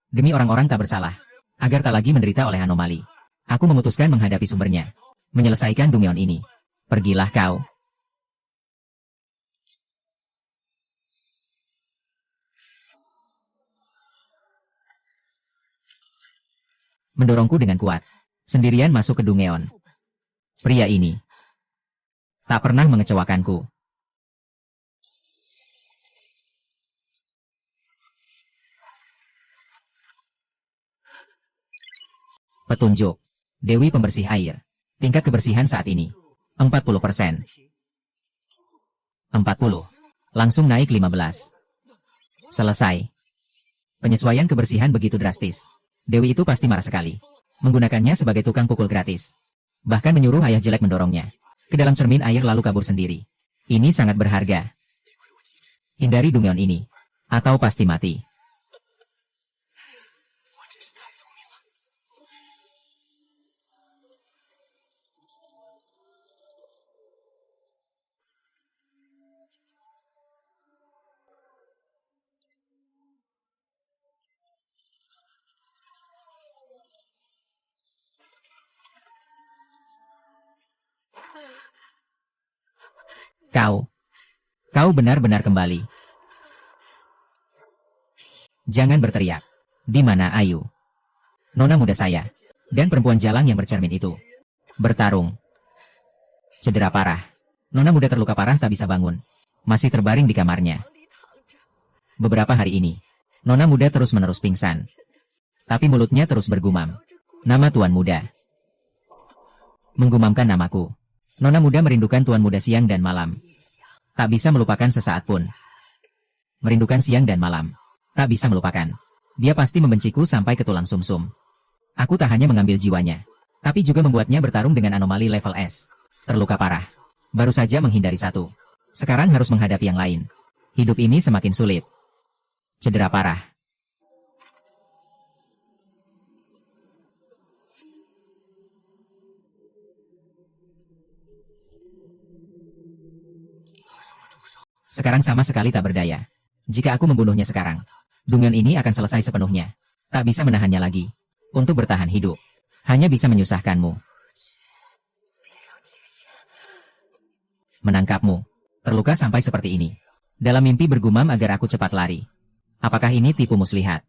Demi orang-orang tak bersalah. Agar tak lagi menderita oleh anomali. Aku memutuskan menghadapi sumbernya. Menyelesaikan Dungeon ini. Pergilah kau. Mendorongku dengan kuat. Sendirian masuk ke Dungeon. Pria ini tak pernah mengecewakanku. Petunjuk. Dewi pembersih air. Tingkat kebersihan saat ini 40%. 40. Langsung naik 15. Selesai. Penyesuaian kebersihan begitu drastis. Dewi itu pasti marah sekali. Menggunakannya sebagai tukang pukul gratis. Bahkan menyuruh ayah jelek mendorongnya ke dalam cermin air lalu kabur sendiri. Ini sangat berharga. Hindari Dungeon ini. Atau pasti mati. Kau benar-benar kembali. Jangan berteriak. Di mana Ayu? Nona muda saya. Dan perempuan jalang yang bercermin itu. Bertarung. Cedera parah. Nona muda terluka parah tak bisa bangun. Masih terbaring di kamarnya. Beberapa hari ini, Nona muda terus-menerus pingsan. Tapi mulutnya terus bergumam. Nama Tuan Muda. Menggumamkan namaku. Nona muda merindukan Tuan Muda siang dan malam. Tak bisa melupakan sesaat pun. Merindukan siang dan malam. Tak bisa melupakan. Dia pasti membenciku sampai ke tulang sumsum. Aku tak hanya mengambil jiwanya, tapi juga membuatnya bertarung dengan anomali level S. Terluka parah. Baru saja menghindari satu. Sekarang harus menghadapi yang lain. Hidup ini semakin sulit. Cedera parah. Sekarang sama sekali tak berdaya. Jika aku membunuhnya sekarang, Dungeon ini akan selesai sepenuhnya. Tak bisa menahannya lagi. Untuk bertahan hidup, hanya bisa menyusahkanmu. Menangkapmu. Terluka sampai seperti ini. Dalam mimpi bergumam agar aku cepat lari. Apakah ini tipu muslihat?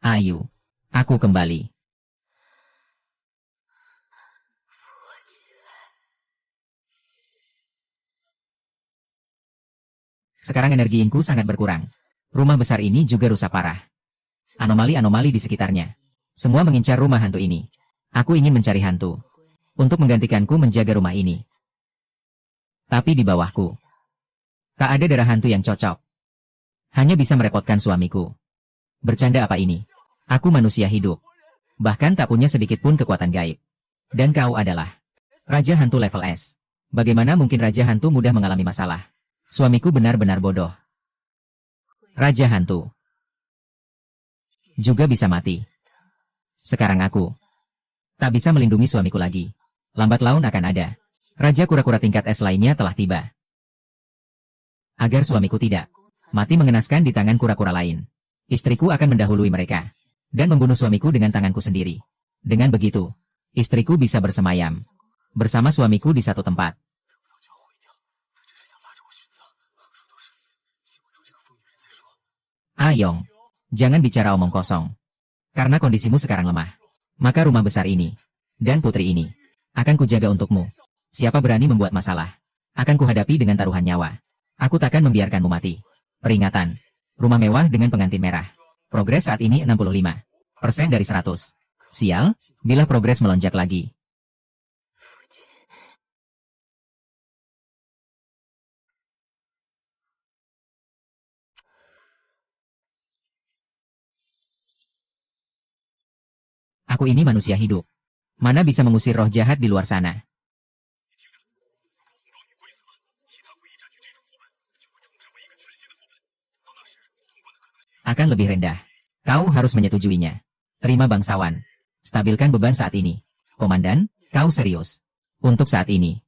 Ayu. Aku kembali. Sekarang energiinku sangat berkurang. Rumah besar ini juga rusak parah. Anomali-anomali di sekitarnya. Semua mengincar rumah hantu ini. Aku ingin mencari hantu. Untuk menggantikanku menjaga rumah ini. Tapi di bawahku. Tak ada darah hantu yang cocok. Hanya bisa merepotkan suamiku. Bercanda apa ini? Aku manusia hidup. Bahkan tak punya sedikit pun kekuatan gaib. Dan kau adalah Raja Hantu level S. Bagaimana mungkin Raja Hantu mudah mengalami masalah? Suamiku benar-benar bodoh. Raja Hantu juga bisa mati. Sekarang aku tak bisa melindungi suamiku lagi. Lambat laun akan ada. Raja kura-kura tingkat S lainnya telah tiba. Agar suamiku tidak mati mengenaskan di tangan kura-kura lain, istriku akan mendahului mereka dan membunuh suamiku dengan tanganku sendiri. Dengan begitu, istriku bisa bersemayam bersama suamiku di satu tempat. Ayong, jangan bicara omong kosong. Karena kondisimu sekarang lemah. Maka rumah besar ini, dan putri ini, akan kujaga untukmu. Siapa berani membuat masalah, akan kuhadapi dengan taruhan nyawa. Aku takkan membiarkanmu mati. Peringatan, rumah mewah dengan pengantin merah. Progres saat ini 65% dari 100. Sial, bila progres melonjak lagi. Aku ini manusia hidup. Mana bisa mengusir roh jahat di luar sana? Akan lebih rendah. Kau harus menyetujuinya. Terima bangsawan. Stabilkan beban saat ini. Komandan, kau serius. Untuk saat ini.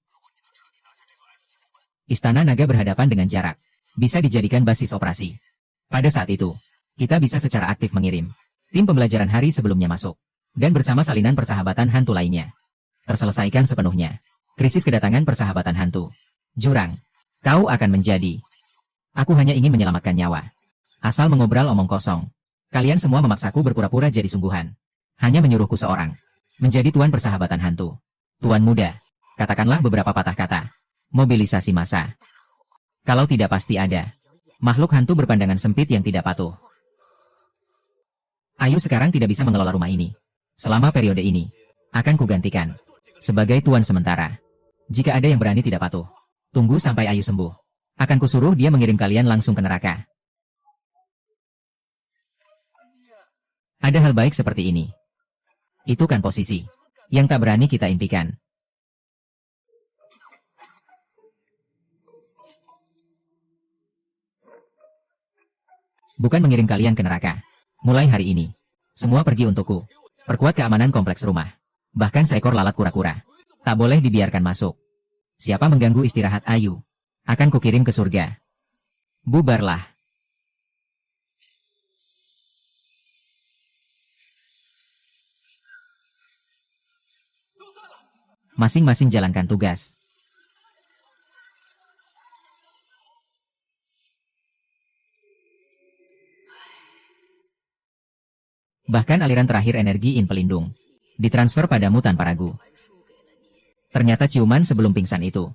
Istana Naga berhadapan dengan jarak. Bisa dijadikan basis operasi. Pada saat itu, kita bisa secara aktif mengirim tim pembelajaran hari sebelumnya masuk. Dan bersama salinan persahabatan hantu lainnya. Terselesaikan sepenuhnya. Krisis kedatangan persahabatan hantu. Jurang. Kau akan menjadi. Aku hanya ingin menyelamatkan nyawa. Asal mengobrol omong kosong. Kalian semua memaksaku berpura-pura jadi sungguhan. Hanya menyuruhku seorang. Menjadi tuan persahabatan hantu. Tuan muda. Katakanlah beberapa patah kata. Mobilisasi massa. Kalau tidak pasti ada. Makhluk hantu berpandangan sempit yang tidak patuh. Ayu sekarang tidak bisa mengelola rumah ini. Selama periode ini, akan kugantikan. Sebagai tuan sementara. Jika ada yang berani tidak patuh. Tunggu sampai Ayu sembuh. Akan kusuruh dia mengirim kalian langsung ke neraka. Ada hal baik seperti ini. Itu kan posisi. Yang tak berani kita impikan. Bukan mengirim kalian ke neraka. Mulai hari ini, semua pergi untukku. Perkuat keamanan kompleks rumah. Bahkan seekor lalat kura-kura. Tak boleh dibiarkan masuk. Siapa mengganggu istirahat Ayu, akan kukirim ke surga. Bubarlah. Masing-masing jalankan tugas. Bahkan aliran terakhir energi in pelindung ditransfer padamu tanpa ragu. Ternyata ciuman sebelum pingsan itu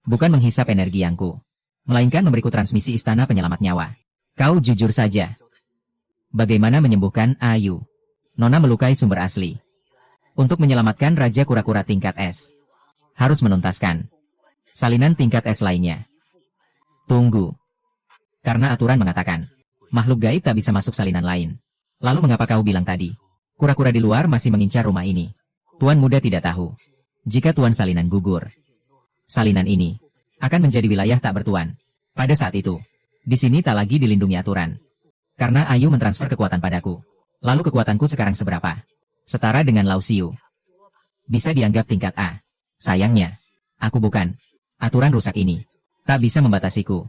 bukan menghisap energi yangku, melainkan memberiku transmisi istana penyelamat nyawa. Kau jujur saja. Bagaimana menyembuhkan Ayu? Nona melukai sumber asli. Untuk menyelamatkan Raja Kura-Kura tingkat S, harus menuntaskan salinan tingkat S lainnya. Tunggu. Karena aturan mengatakan, makhluk gaib tak bisa masuk salinan lain. Lalu mengapa kau bilang tadi, kura-kura di luar masih mengincar rumah ini? Tuan muda tidak tahu. Jika tuan salinan gugur, salinan ini akan menjadi wilayah tak bertuan. Pada saat itu, di sini tak lagi dilindungi aturan. Karena Ayu mentransfer kekuatan padaku. Lalu kekuatanku sekarang seberapa? Setara dengan Lao Xiu. Bisa dianggap tingkat A. Sayangnya, aku bukan. Aturan rusak ini tak bisa membatasiku.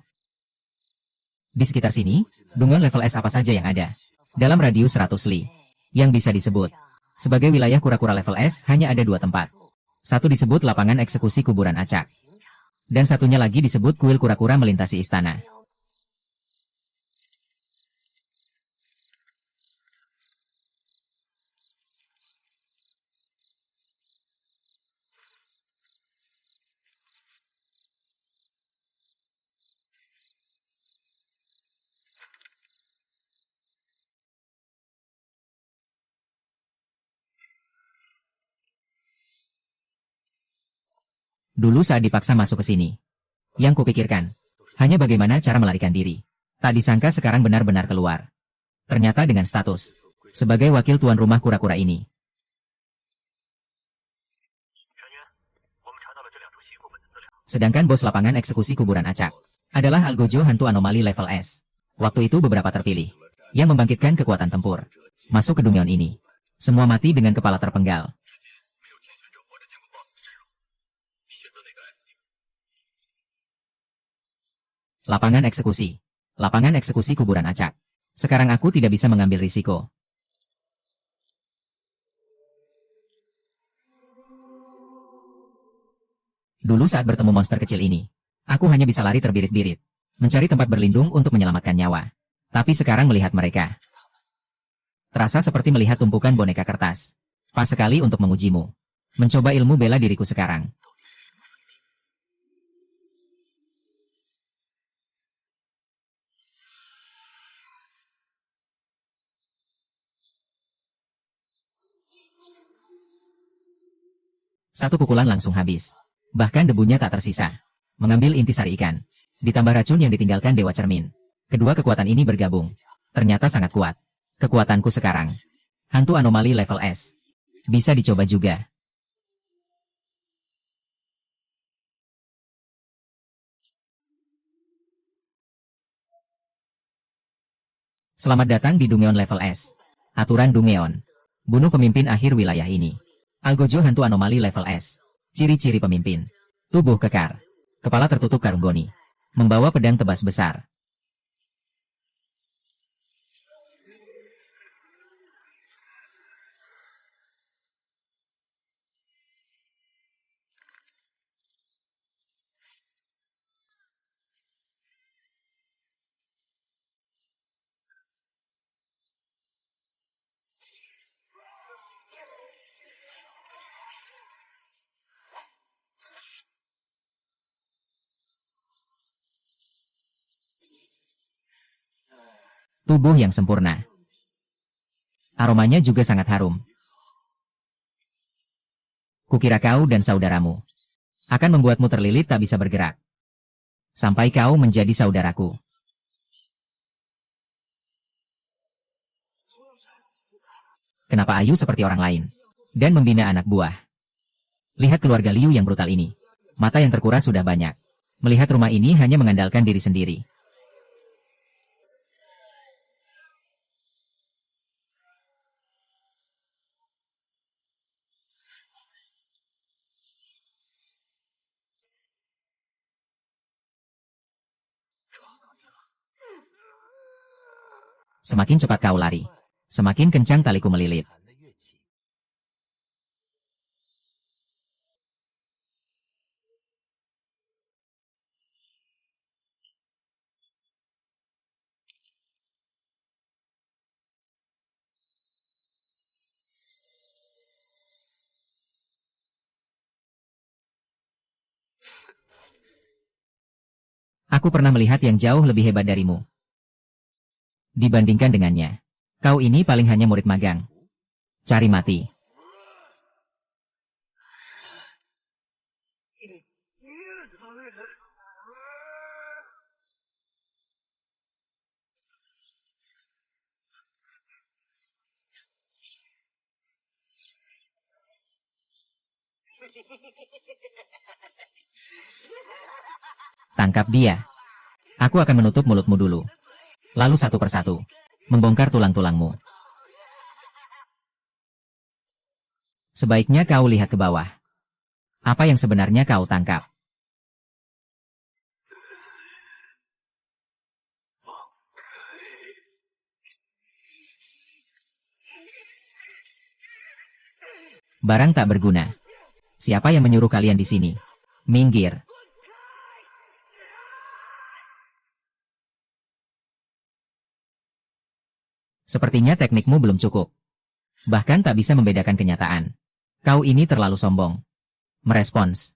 Di sekitar sini, dungeon level S apa saja yang ada? Dalam radius 100 li, yang bisa disebut sebagai wilayah kura-kura level S hanya ada 2 tempat. Satu disebut lapangan eksekusi kuburan acak. Dan satunya lagi disebut kuil kura-kura melintasi istana. Dulu saat dipaksa masuk ke sini, yang kupikirkan hanya bagaimana cara melarikan diri. Tak disangka sekarang benar-benar keluar. Ternyata dengan status sebagai wakil tuan rumah kura-kura ini. Sedangkan bos lapangan eksekusi kuburan acak adalah Algojo hantu anomali level S. Waktu itu beberapa terpilih yang membangkitkan kekuatan tempur masuk ke dungeon ini. Semua mati dengan kepala terpenggal. Lapangan eksekusi. Lapangan eksekusi kuburan acak. Sekarang aku tidak bisa mengambil risiko. Dulu saat bertemu monster kecil ini, aku hanya bisa lari terbirit-birit, mencari tempat berlindung untuk menyelamatkan nyawa. Tapi sekarang melihat mereka, terasa seperti melihat tumpukan boneka kertas. Pas sekali untuk mengujimu. Mencoba ilmu bela diriku sekarang. Satu pukulan langsung habis. Bahkan debunya tak tersisa. Mengambil intisari ikan. Ditambah racun yang ditinggalkan Dewa Cermin. Kedua kekuatan ini bergabung. Ternyata sangat kuat. Kekuatanku sekarang. Hantu anomali level S. Bisa dicoba juga. Selamat datang di Dungeon level S. Aturan Dungeon. Bunuh pemimpin akhir wilayah ini. Algojo hantu anomali level S. Ciri-ciri pemimpin. Tubuh kekar. Kepala tertutup karung goni. Membawa pedang tebas besar. Tubuh yang sempurna. Aromanya juga sangat harum. Kukira kau dan saudaramu akan membuatmu terlilit tak bisa bergerak. Sampai kau menjadi saudaraku. Kenapa Ayu seperti orang lain? Dan membina anak buah. Lihat keluarga Liu yang brutal ini. Mata yang terkuras sudah banyak. Melihat rumah ini hanya mengandalkan diri sendiri. Semakin cepat kau lari, semakin kencang taliku melilit. Aku pernah melihat yang jauh lebih hebat darimu. Dibandingkan dengannya, kau ini paling hanya murid magang. Cari mati. Tangkap dia. Aku akan menutup mulutmu dulu. Lalu satu persatu, membongkar tulang-tulangmu. Sebaiknya kau lihat ke bawah. Apa yang sebenarnya kau tangkap? Barang tak berguna. Siapa yang menyuruh kalian di sini? Minggir. Sepertinya teknikmu belum cukup. Bahkan tak bisa membedakan kenyataan. Kau ini terlalu sombong. Merespons.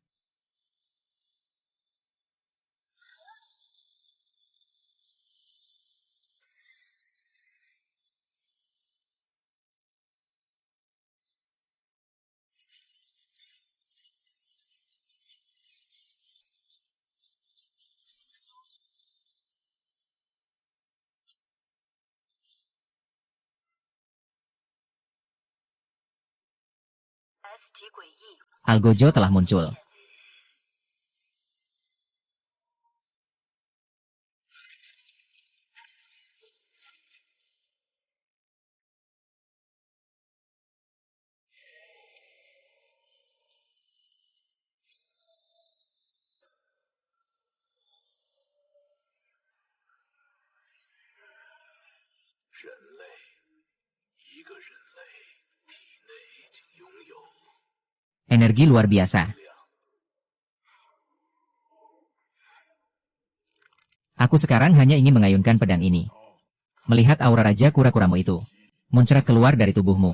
Algojo telah muncul. Energi luar biasa. Aku sekarang hanya ingin mengayunkan pedang ini. Melihat aura raja kura-kuramu itu muncrat keluar dari tubuhmu.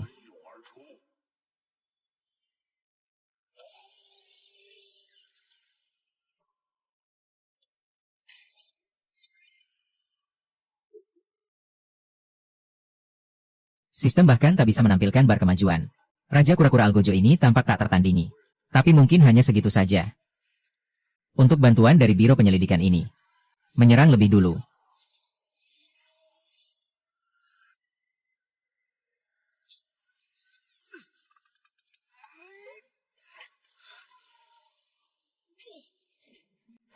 Sistem bahkan tak bisa menampilkan bar kemajuan. Raja kura-kura Algojo ini tampak tak tertandingi. Tapi mungkin hanya segitu saja. Untuk bantuan dari Biro Penyelidikan ini. Menyerang lebih dulu.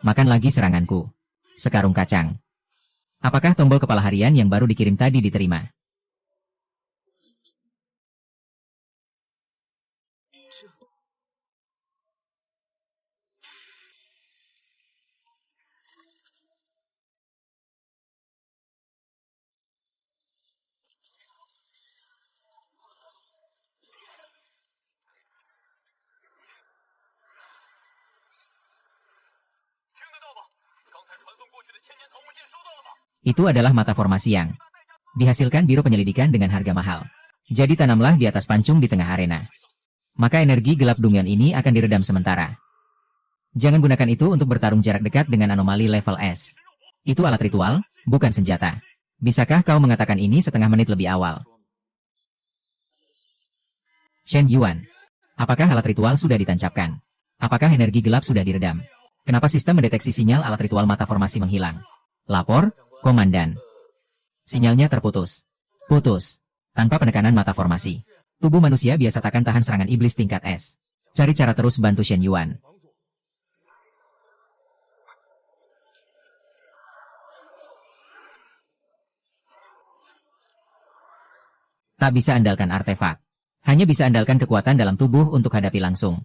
Makan lagi seranganku. Sekarung kacang. Apakah tombol kepala harian yang baru dikirim tadi diterima? Itu adalah mata formasi yang dihasilkan Biro Penyelidikan dengan harga mahal. Jadi tanamlah di atas pancung di tengah arena. Maka energi gelap dungan ini akan diredam sementara. Jangan gunakan itu untuk bertarung jarak dekat dengan anomali level S. Itu alat ritual, bukan senjata. Bisakah kau mengatakan ini setengah menit lebih awal? Shen Yuan. Apakah alat ritual sudah ditancapkan? Apakah energi gelap sudah diredam? Kenapa sistem mendeteksi sinyal alat ritual mata formasi menghilang? Lapor, Komandan. Sinyalnya terputus. Putus. Tanpa penekanan mata formasi. Tubuh manusia biasa takkan tahan serangan iblis tingkat S. Cari cara terus bantu Shen Yuan. Tak bisa andalkan artefak. Hanya bisa andalkan kekuatan dalam tubuh untuk hadapi langsung.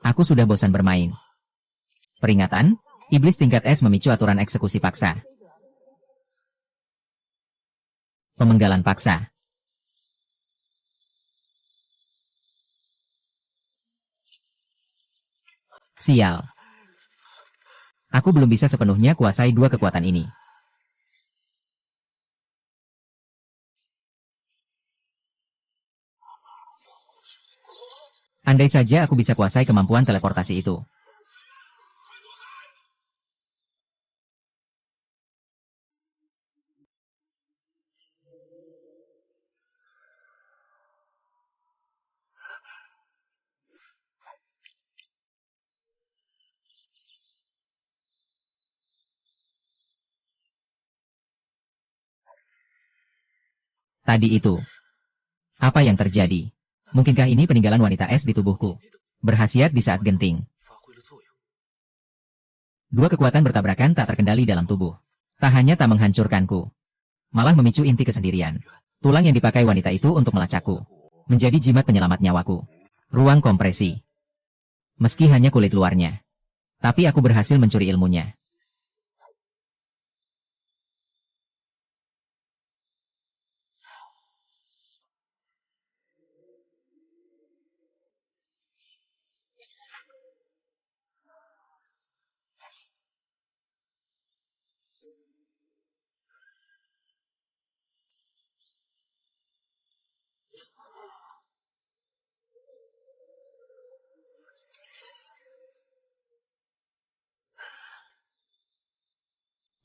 Aku sudah bosan bermain. Peringatan, iblis tingkat S memicu aturan eksekusi paksa. Pemenggalan paksa. Sial. Aku belum bisa sepenuhnya kuasai dua kekuatan ini. Andai saja aku bisa kuasai kemampuan teleportasi itu. Tadi itu. Apa yang terjadi? Mungkinkah ini peninggalan wanita es di tubuhku? Berhasiat di saat genting. Dua kekuatan bertabrakan tak terkendali dalam tubuh. Tak hanya tak menghancurkanku, malah memicu inti kesendirian. Tulang yang dipakai wanita itu untuk melacakku. Menjadi jimat penyelamat nyawaku. Ruang kompresi. Meski hanya kulit luarnya. Tapi aku berhasil mencuri ilmunya.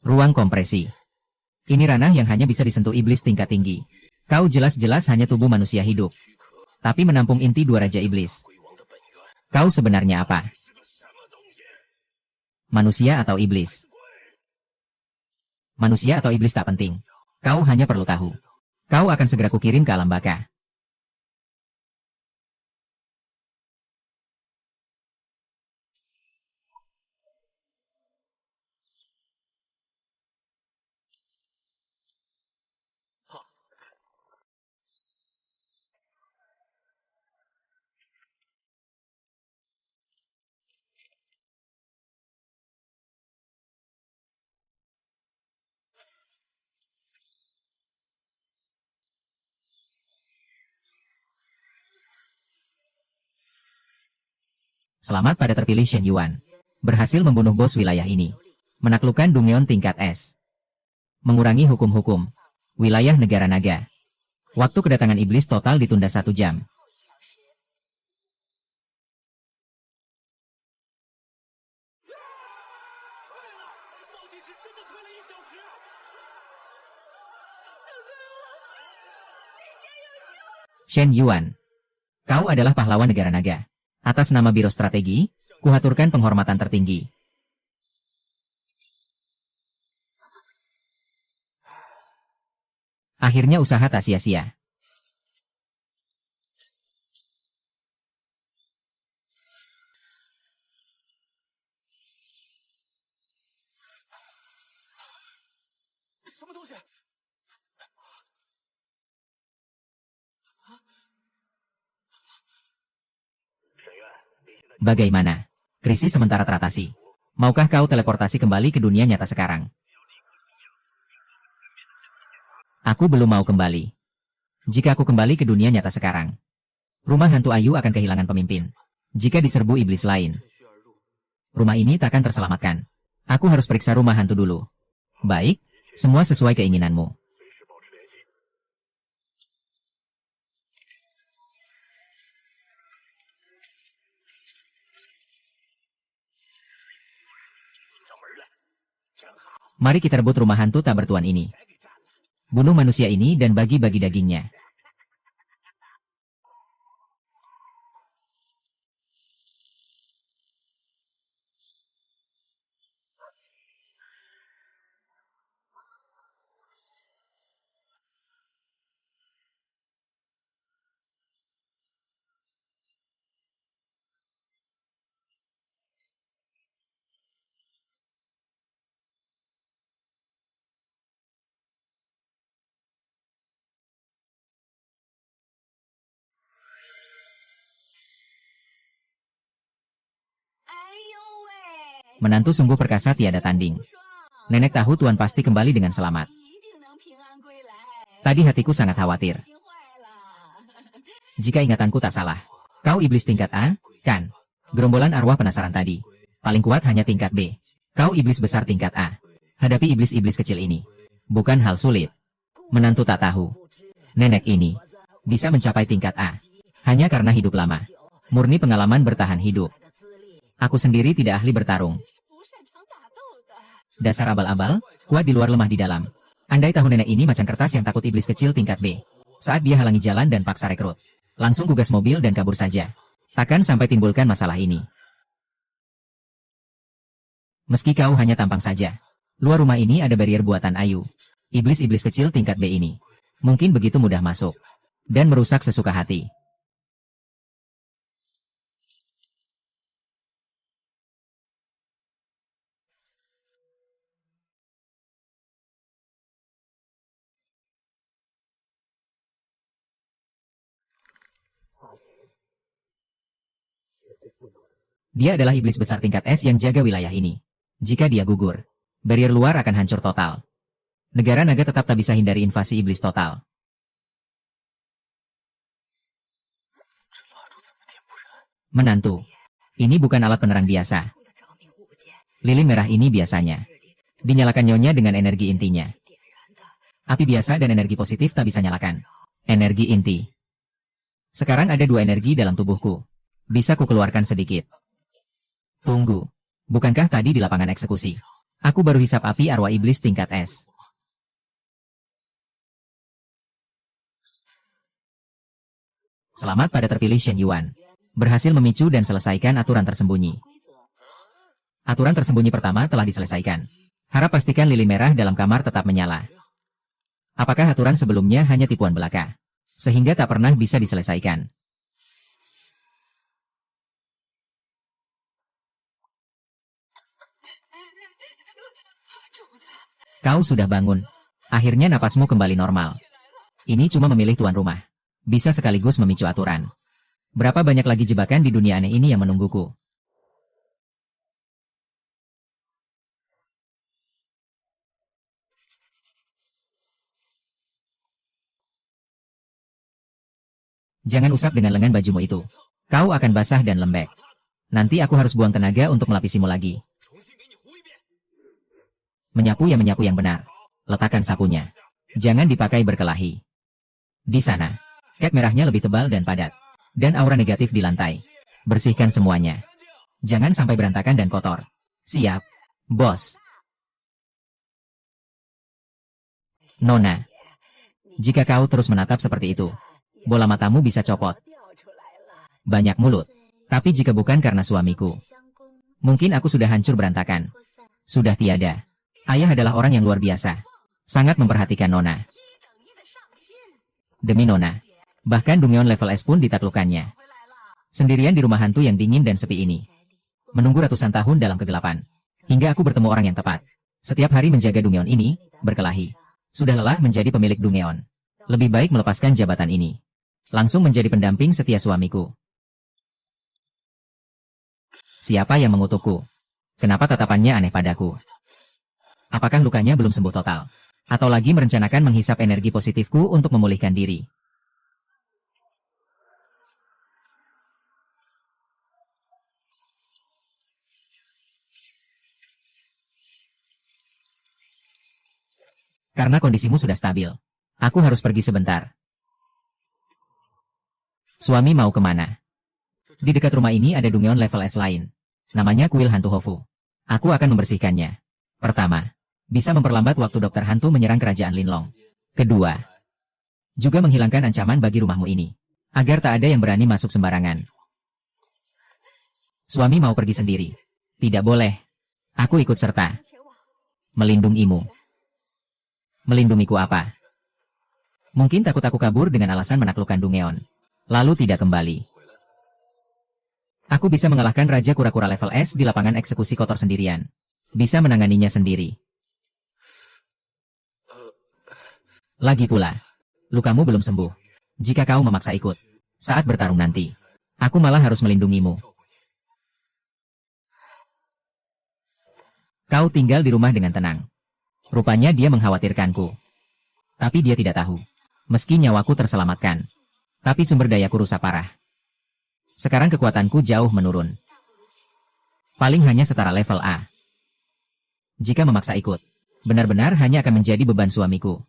Ruang kompresi. Ini ranah yang hanya bisa disentuh iblis tingkat tinggi. Kau jelas-jelas hanya tubuh manusia hidup. Tapi menampung inti dua raja iblis. Kau sebenarnya apa? Manusia atau iblis? Manusia atau iblis tak penting. Kau hanya perlu tahu. Kau akan segera kukirim ke alam baka. Selamat pada terpilih Shen Yuan. Berhasil membunuh bos wilayah ini. Menaklukkan Dungeon tingkat S. Mengurangi hukum-hukum. Wilayah negara naga. Waktu kedatangan iblis total ditunda 1 jam. Shen Yuan. Kau adalah pahlawan negara naga. Atas nama Biro Strategi, kuhaturkan penghormatan tertinggi. Akhirnya usaha tak sia-sia. Bagaimana? Krisis sementara teratasi. Maukah kau teleportasi kembali ke dunia nyata sekarang? Aku belum mau kembali. Jika aku kembali ke dunia nyata sekarang, rumah hantu Ayu akan kehilangan pemimpin. Jika diserbu iblis lain, rumah ini takkan terselamatkan. Aku harus periksa rumah hantu dulu. Baik, Semua sesuai keinginanmu. Mari kita rebut rumah hantu tak bertuan ini. Bunuh manusia ini dan bagi-bagi dagingnya. Menantu sungguh perkasa tiada tanding. Nenek tahu Tuan pasti kembali dengan selamat. Tadi hatiku sangat khawatir. Jika ingatanku tak salah, kau iblis tingkat A, kan? Gerombolan arwah penasaran tadi. Paling kuat hanya tingkat B. Kau iblis besar tingkat A. Hadapi iblis-iblis kecil ini. Bukan hal sulit. Menantu tak tahu. Nenek ini bisa mencapai tingkat A. Hanya karena hidup lama. Murni pengalaman bertahan hidup. Aku sendiri tidak ahli bertarung. Dasar abal-abal, kuat di luar lemah di dalam. Andai tahu nenek ini macan kertas yang takut iblis kecil tingkat B. Saat dia halangi jalan dan paksa rekrut. Langsung gugas mobil dan kabur saja. Takkan sampai timbulkan masalah ini. Meski kau hanya tampang saja. Luar rumah ini ada barrier buatan Ayu. Iblis-iblis kecil tingkat B ini. Mungkin begitu mudah masuk. Dan merusak sesuka hati. Dia adalah iblis besar tingkat S yang jaga wilayah ini. Jika dia gugur, barrier luar akan hancur total. Negara naga tetap tak bisa hindari invasi iblis total. Menantu. Ini bukan alat penerang biasa. Lilin merah ini biasanya dinyalakan nyonya dengan energi intinya. Api biasa dan energi positif tak bisa nyalakan. Energi inti. Sekarang ada dua energi dalam tubuhku. Bisa kukeluarkan sedikit. Tunggu. Bukankah tadi di lapangan eksekusi? Aku baru hisap api arwah iblis tingkat S. Selamat pada terpilih Shen Yuan. Berhasil memicu dan selesaikan aturan tersembunyi. Aturan tersembunyi pertama telah diselesaikan. Harap pastikan lilin merah dalam kamar tetap menyala. Apakah aturan sebelumnya hanya tipuan belaka? Sehingga tak pernah bisa diselesaikan. Kau sudah bangun. Akhirnya napasmu kembali normal. Ini cuma memilih tuan rumah. Bisa sekaligus memicu aturan. Berapa banyak lagi jebakan di dunia aneh ini yang menungguku? Jangan usap dengan lengan bajumu itu. Kau akan basah dan lembek. Nanti aku harus buang tenaga untuk melapisimu lagi. Menyapu yang benar. Letakkan sapunya. Jangan dipakai berkelahi. Di sana, cat merahnya lebih tebal dan padat. Dan aura negatif di lantai. Bersihkan semuanya. Jangan sampai berantakan dan kotor. Siap, bos. Nona. Jika kau terus menatap seperti itu, bola matamu bisa copot. Banyak mulut. Tapi jika bukan karena suamiku, mungkin aku sudah hancur berantakan. Sudah tiada. Ayah adalah orang yang luar biasa. Sangat memperhatikan Nona. Demi Nona. Bahkan Dungeon level S pun ditaklukkannya. Sendirian di rumah hantu yang dingin dan sepi ini. Menunggu ratusan tahun dalam kegelapan. Hingga aku bertemu orang yang tepat. Setiap hari menjaga Dungeon ini, berkelahi. Sudah lelah menjadi pemilik Dungeon. Lebih baik melepaskan jabatan ini. Langsung menjadi pendamping setia suamiku. Siapa yang mengutukku? Kenapa tatapannya aneh padaku? Apakah lukanya belum sembuh total? Atau lagi merencanakan menghisap energi positifku untuk memulihkan diri? Karena kondisimu sudah stabil. Aku harus pergi sebentar. Suami mau kemana? Di dekat rumah ini ada Dungeon level S lain. Namanya kuil hantu Hofu. Aku akan membersihkannya. Pertama, bisa memperlambat waktu dokter hantu menyerang kerajaan Linlong. Kedua, juga menghilangkan ancaman bagi rumahmu ini. Agar tak ada yang berani masuk sembarangan. Suami mau pergi sendiri. Tidak boleh. Aku ikut serta. Melindungimu. Melindungiku apa? Mungkin takut aku kabur dengan alasan menaklukkan Dungeon. Lalu tidak kembali. Aku bisa mengalahkan Raja Kura-Kura level S di lapangan eksekusi kotor sendirian. Bisa menanganinya sendiri. Lagi pula, lukamu belum sembuh. Jika kau memaksa ikut, saat bertarung nanti, aku malah harus melindungimu. Kau tinggal di rumah dengan tenang. Rupanya dia mengkhawatirkanku. Tapi dia tidak tahu. Meski nyawaku terselamatkan, tapi sumber dayaku rusak parah. Sekarang kekuatanku jauh menurun. Paling hanya setara level A. Jika memaksa ikut, benar-benar hanya akan menjadi beban suamiku.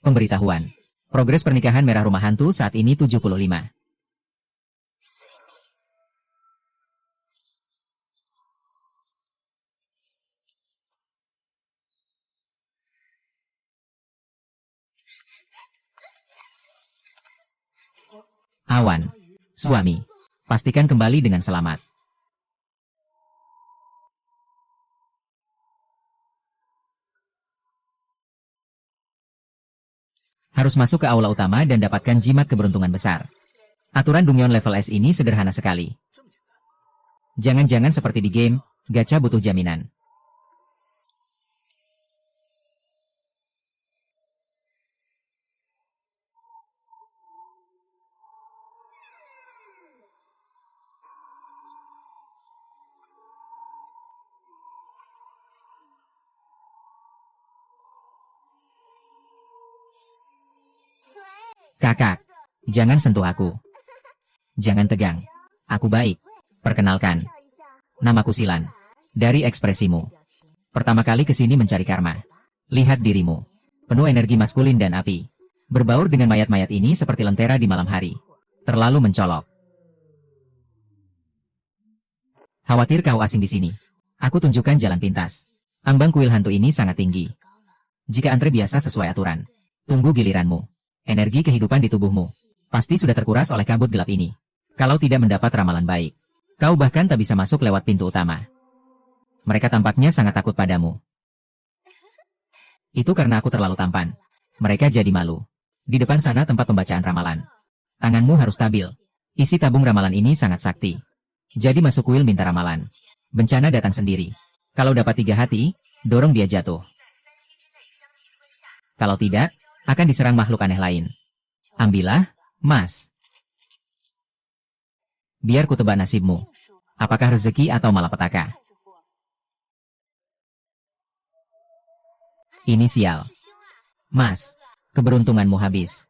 Pemberitahuan. Progres pernikahan merah rumah hantu saat ini 75. Awan. Suami. Pastikan kembali dengan selamat. Harus masuk ke aula utama dan dapatkan jimat keberuntungan besar. Aturan Dungeon level S ini sederhana sekali. Jangan-jangan seperti di game, gacha butuh jaminan. Kakak, jangan sentuh aku. Jangan tegang. Aku baik. Perkenalkan. Namaku Silan. Dari ekspresimu. Pertama kali kesini mencari karma. Lihat dirimu. Penuh energi maskulin dan api. Berbaur dengan mayat-mayat ini seperti lentera di malam hari. Terlalu mencolok. Khawatir kau asing di sini. Aku tunjukkan jalan pintas. Ambang kuil hantu ini sangat tinggi. Jika antre biasa sesuai aturan, tunggu giliranmu. Energi kehidupan di tubuhmu pasti sudah terkuras oleh kabut gelap ini. Kalau tidak mendapat ramalan baik, kau bahkan tak bisa masuk lewat pintu utama. Mereka tampaknya sangat takut padamu. Itu karena aku terlalu tampan. Mereka jadi malu. Di depan sana tempat pembacaan ramalan. Tanganmu harus stabil. Isi tabung ramalan ini sangat sakti. Jadi masuk kuil minta ramalan. Bencana datang sendiri. Kalau dapat 3 hati, dorong dia jatuh. Kalau tidak, akan diserang makhluk aneh lain. Ambillah, Mas. Biar ku tebak nasibmu. Apakah rezeki atau malapetaka? Inisial. Mas, keberuntunganmu habis.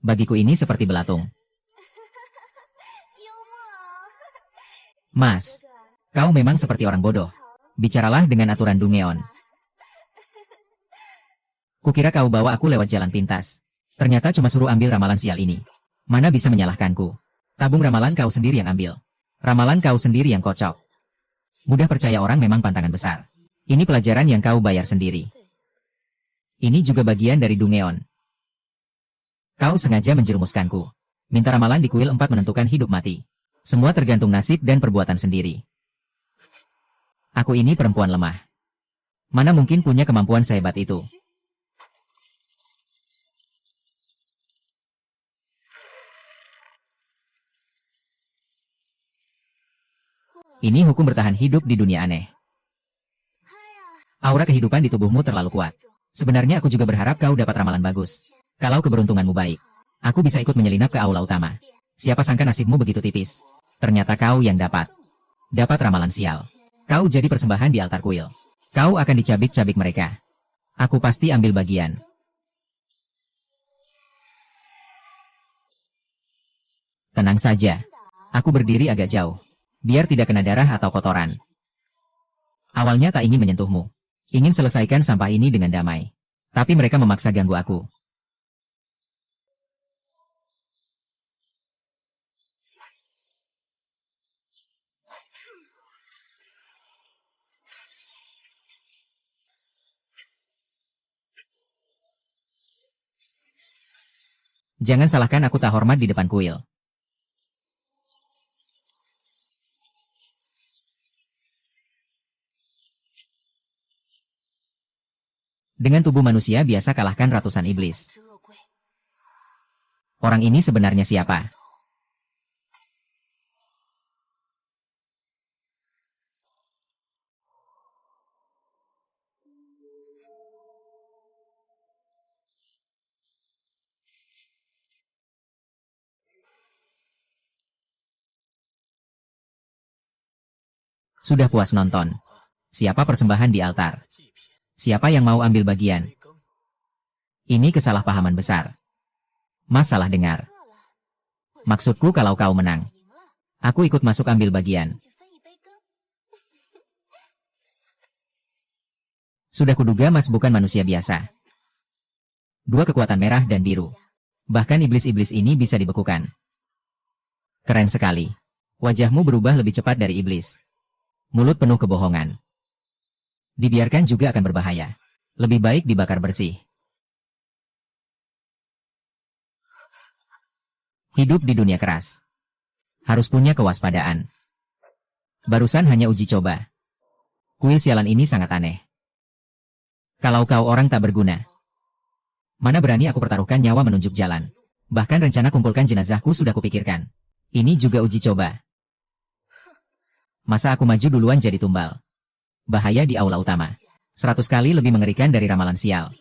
Bagiku ini seperti belatung. Mas, kau memang seperti orang bodoh. Bicaralah dengan aturan Dungeon. Kukira kau bawa aku lewat jalan pintas. Ternyata cuma suruh ambil ramalan sial ini. Mana bisa menyalahkanku? Tabung ramalan kau sendiri yang ambil. Ramalan kau sendiri yang kocok. Mudah percaya orang memang pantangan besar. Ini pelajaran yang kau bayar sendiri. Ini juga bagian dari Dungeon. Kau sengaja menjerumuskanku. Minta ramalan di kuil 4 menentukan hidup mati. Semua tergantung nasib dan perbuatan sendiri. Aku ini perempuan lemah. Mana mungkin punya kemampuan sehebat itu? Ini hukum bertahan hidup di dunia aneh. Aura kehidupan di tubuhmu terlalu kuat. Sebenarnya aku juga berharap kau dapat ramalan bagus. Kalau keberuntunganmu baik, aku bisa ikut menyelinap ke aula utama. Siapa sangka nasibmu begitu tipis. Ternyata kau yang dapat. Dapat ramalan sial. Kau jadi persembahan di altar kuil. Kau akan dicabik-cabik mereka. Aku pasti ambil bagian. Tenang saja. Aku berdiri agak jauh. biar tidak kena darah atau kotoran. Awalnya tak ingin menyentuhmu. Ingin selesaikan sampah ini dengan damai. Tapi mereka memaksa ganggu aku. Jangan salahkan aku tak hormat di depan kuil. Dengan tubuh manusia biasa kalahkan ratusan iblis. Orang ini sebenarnya siapa? Sudah puas nonton. Siapa persembahan di altar? Siapa yang mau ambil bagian? Ini kesalahpahaman besar. Mas salah dengar. Maksudku kalau kau menang, aku ikut masuk ambil bagian. Sudah kuduga Mas bukan manusia biasa. Dua kekuatan merah dan biru. Bahkan iblis-iblis ini bisa dibekukan. Keren sekali. Wajahmu berubah lebih cepat dari iblis. Mulut penuh kebohongan. Dibiarkan juga akan berbahaya. Lebih baik dibakar bersih. Hidup di dunia keras. Harus punya kewaspadaan. Barusan hanya uji coba. Kuil sialan ini sangat aneh. Kalau kau orang tak berguna, mana berani aku pertaruhkan nyawa menunjuk jalan. Bahkan rencana kumpulkan jenazahku sudah kupikirkan. Ini juga uji coba. Masa aku maju duluan jadi tumbal? Bahaya di aula utama. 100 kali lebih mengerikan dari ramalan sial.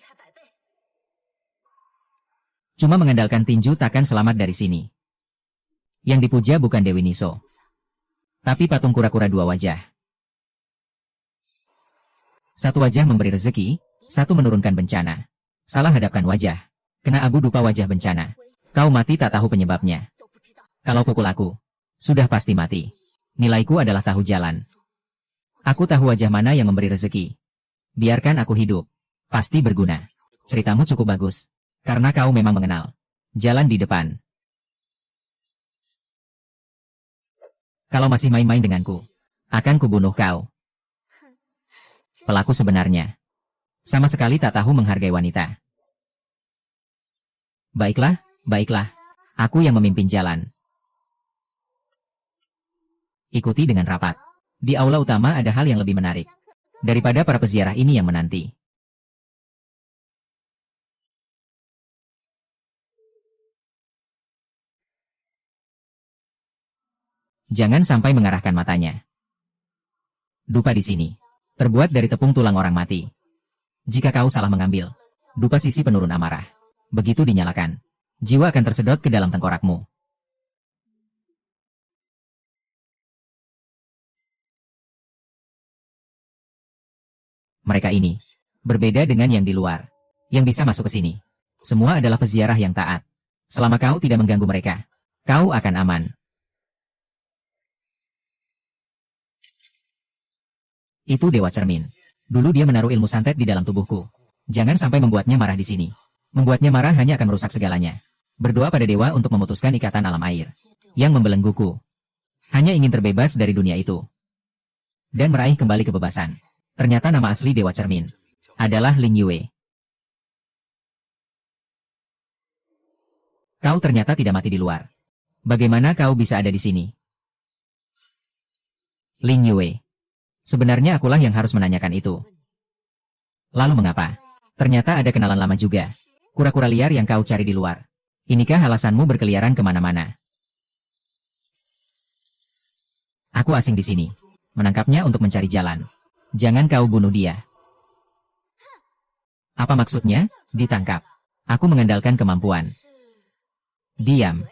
Cuma mengandalkan tinju takkan selamat dari sini. Yang dipuja bukan Dewi Niso, tapi patung kura-kura dua wajah. Satu wajah memberi rezeki, satu menurunkan bencana. Salah hadapkan wajah. Kena abu dupa wajah bencana. Kau mati tak tahu penyebabnya. Kalau pukul aku, sudah pasti mati. Nilaiku adalah tahu jalan. Aku tahu wajah mana yang memberi rezeki. Biarkan aku hidup. Pasti berguna. Ceritamu cukup bagus. Karena kau memang mengenal jalan di depan. Kalau masih main-main denganku, akan kubunuh kau. Pelaku sebenarnya sama sekali tak tahu menghargai wanita. Baiklah, baiklah. Aku yang memimpin jalan. Ikuti dengan rapat. Di aula utama ada hal yang lebih menarik daripada para peziarah ini yang menanti. Jangan sampai mengarahkan matanya. Dupa di sini terbuat dari tepung tulang orang mati. Jika kau salah mengambil, dupa sisi penurun amarah. Begitu dinyalakan, jiwa akan tersedot ke dalam tengkorakmu. Mereka ini berbeda dengan yang di luar, yang bisa masuk ke sini. Semua adalah peziarah yang taat. Selama kau tidak mengganggu mereka, kau akan aman. Itu Dewa Cermin. Dulu dia menaruh ilmu santet di dalam tubuhku. Jangan sampai membuatnya marah di sini. Membuatnya marah hanya akan merusak segalanya. Berdoa pada dewa untuk memutuskan ikatan alam air yang membelengguku. Hanya ingin terbebas dari dunia itu dan meraih kembali kebebasan. Ternyata nama asli Dewa Cermin adalah Ling Yue. Kau ternyata tidak mati di luar. Bagaimana kau bisa ada di sini? Ling Yue. Sebenarnya akulah yang harus menanyakan itu. Lalu mengapa? Ternyata ada kenalan lama juga. Kura-kura liar yang kau cari di luar. Inikah alasanmu berkeliaran kemana-mana? Aku asing di sini. Menangkapnya untuk mencari jalan. Jangan kau bunuh dia. Apa maksudnya? Ditangkap. Aku mengandalkan kemampuan. Diam.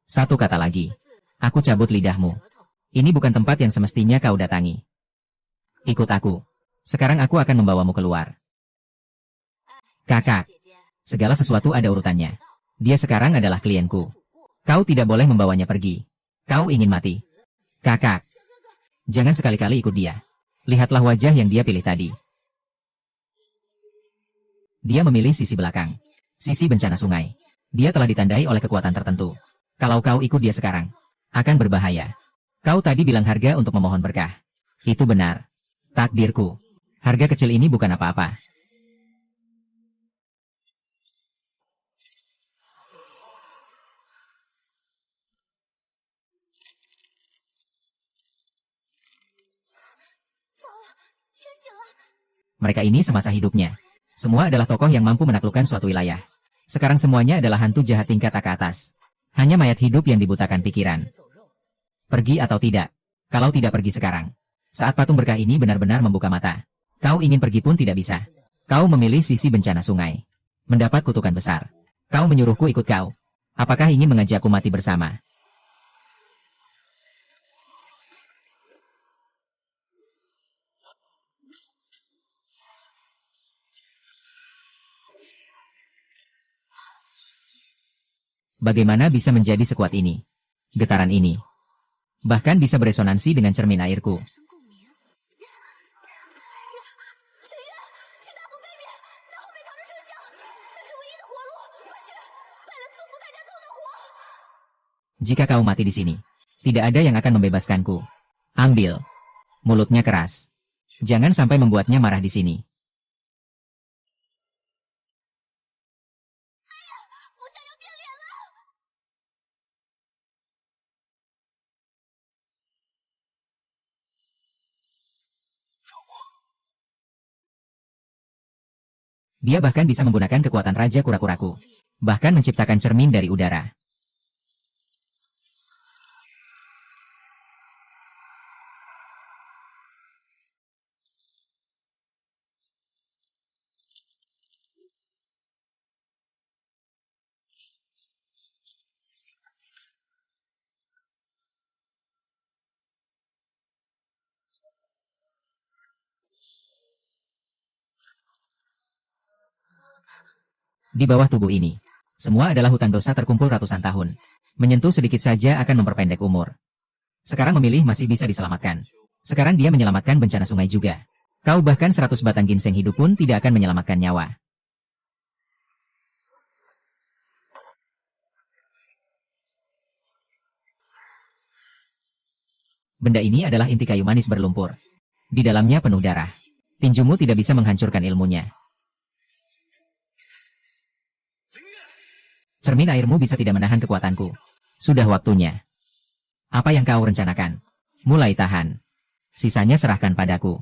Satu kata lagi. Aku cabut lidahmu. Ini bukan tempat yang semestinya kau datangi. Ikut aku. Sekarang aku akan membawamu keluar. Kakak. Segala sesuatu ada urutannya. Dia sekarang adalah klienku. Kau tidak boleh membawanya pergi. Kau ingin mati. Kakak, jangan sekali-kali ikut dia. Lihatlah wajah yang dia pilih tadi. Dia memilih sisi belakang. Sisi bencana sungai. Dia telah ditandai oleh kekuatan tertentu. Kalau kau ikut dia sekarang, akan berbahaya. Kau tadi bilang harga untuk memohon berkah. Itu benar. Takdirku. Harga kecil ini bukan apa-apa. Mereka ini semasa hidupnya. Semua adalah tokoh yang mampu menaklukkan suatu wilayah. Sekarang semuanya adalah hantu jahat tingkat ke atas. Hanya mayat hidup yang dibutakan pikiran. Pergi atau tidak? Kalau tidak pergi sekarang. Saat patung berkah ini benar-benar membuka mata. Kau ingin pergi pun tidak bisa. Kau memilih sisi bencana sungai. Mendapat kutukan besar. Kau menyuruhku ikut kau. Apakah ingin mengajakku mati bersama? Bagaimana bisa menjadi sekuat ini? Getaran ini. Bahkan bisa beresonansi dengan cermin airku. Jika kau mati di sini, tidak ada yang akan membebaskanku. Ambil. Mulutnya keras. Jangan sampai membuatnya marah di sini. Dia bahkan bisa menggunakan kekuatan Raja Kura-Kuraku. Bahkan menciptakan cermin dari udara. Di bawah tubuh ini, semua adalah hutan dosa terkumpul ratusan tahun. Menyentuh sedikit saja akan memperpendek umur. Sekarang memilih masih bisa diselamatkan. Sekarang dia menyelamatkan bencana sungai juga. Kau bahkan 100 batang ginseng hidup pun tidak akan menyelamatkan nyawa. Benda ini adalah inti kayu manis berlumpur. Di dalamnya penuh darah. Tinjumu tidak bisa menghancurkan ilmunya. Cermin airmu bisa tidak menahan kekuatanku. Sudah waktunya. Apa yang kau rencanakan? Mulai tahan. Sisanya serahkan padaku.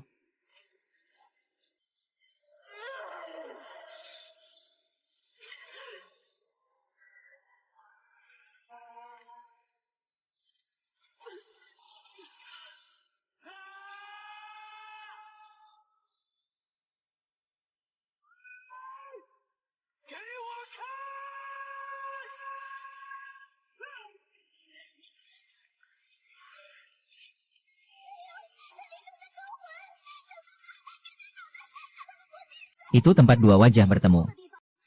Itu tempat dua wajah bertemu.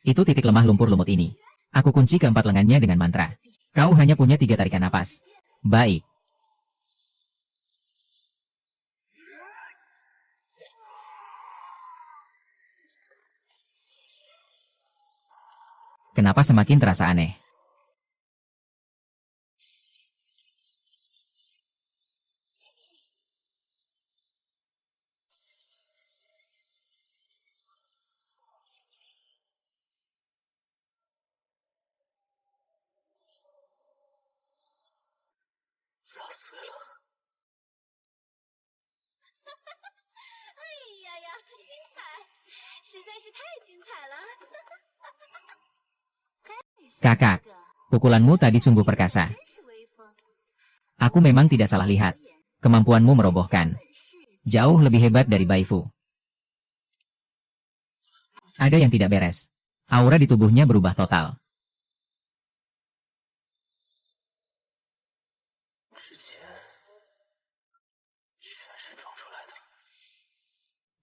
Itu titik lemah lumpur lumut ini. Aku kunci keempat lengannya dengan mantra. Kau hanya punya 3 tarikan napas. Baik. Kenapa semakin terasa aneh? Kakak, pukulanmu tadi sungguh perkasa. Aku memang tidak salah lihat. Kemampuanmu merobohkan. Jauh lebih hebat dari Baifu. Ada yang tidak beres. Aura di tubuhnya berubah total.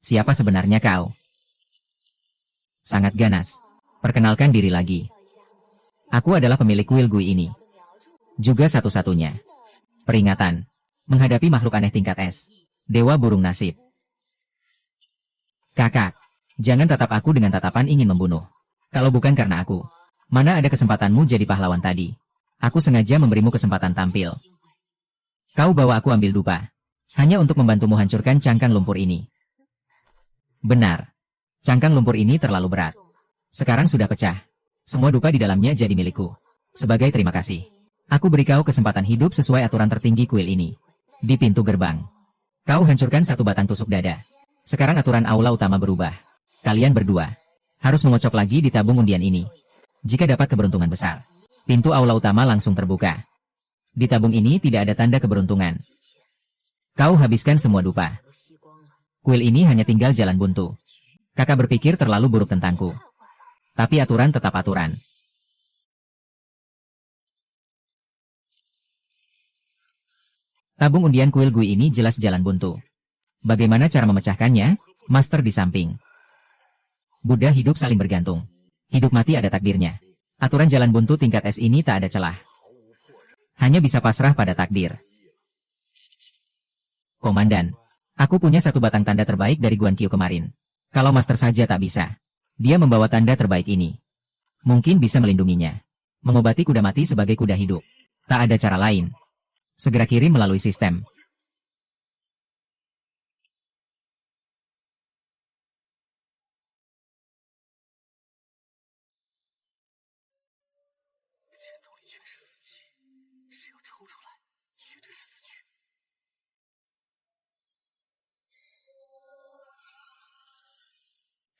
Siapa sebenarnya kau? Sangat ganas. Perkenalkan diri lagi. Aku adalah pemilik kuil Gui ini. Juga satu-satunya. Peringatan. Menghadapi makhluk aneh tingkat S. Dewa burung nasib. Kakak, jangan tatap aku dengan tatapan ingin membunuh. Kalau bukan karena aku, mana ada kesempatanmu jadi pahlawan tadi. Aku sengaja memberimu kesempatan tampil. Kau bawa aku ambil dupa. Hanya untuk membantumu hancurkan cangkang lumpur ini. Benar. Cangkang lumpur ini terlalu berat. Sekarang sudah pecah. Semua dupa di dalamnya jadi milikku. Sebagai terima kasih, aku beri kau kesempatan hidup sesuai aturan tertinggi kuil ini. Di pintu gerbang, kau hancurkan satu batang tusuk dada. Sekarang aturan aula utama berubah. Kalian berdua harus mengocok lagi di tabung undian ini. Jika dapat keberuntungan besar, pintu aula utama langsung terbuka. Di tabung ini tidak ada tanda keberuntungan. Kau habiskan semua dupa. Kuil ini hanya tinggal jalan buntu. Kakak berpikir terlalu buruk tentangku. Tapi aturan tetap aturan. Tabung undian kuil Gui ini jelas jalan buntu. Bagaimana cara memecahkannya? Master di samping. Buddha hidup saling bergantung. Hidup mati ada takdirnya. Aturan jalan buntu tingkat S ini tak ada celah. Hanya bisa pasrah pada takdir. Komandan, aku punya satu batang tanda terbaik dari Guan Qiu kemarin. Kalau Master saja tak bisa. Dia membawa tanda terbaik ini. Mungkin bisa melindunginya. Mengobati kuda mati sebagai kuda hidup. Tak ada cara lain. Segera kirim melalui sistem.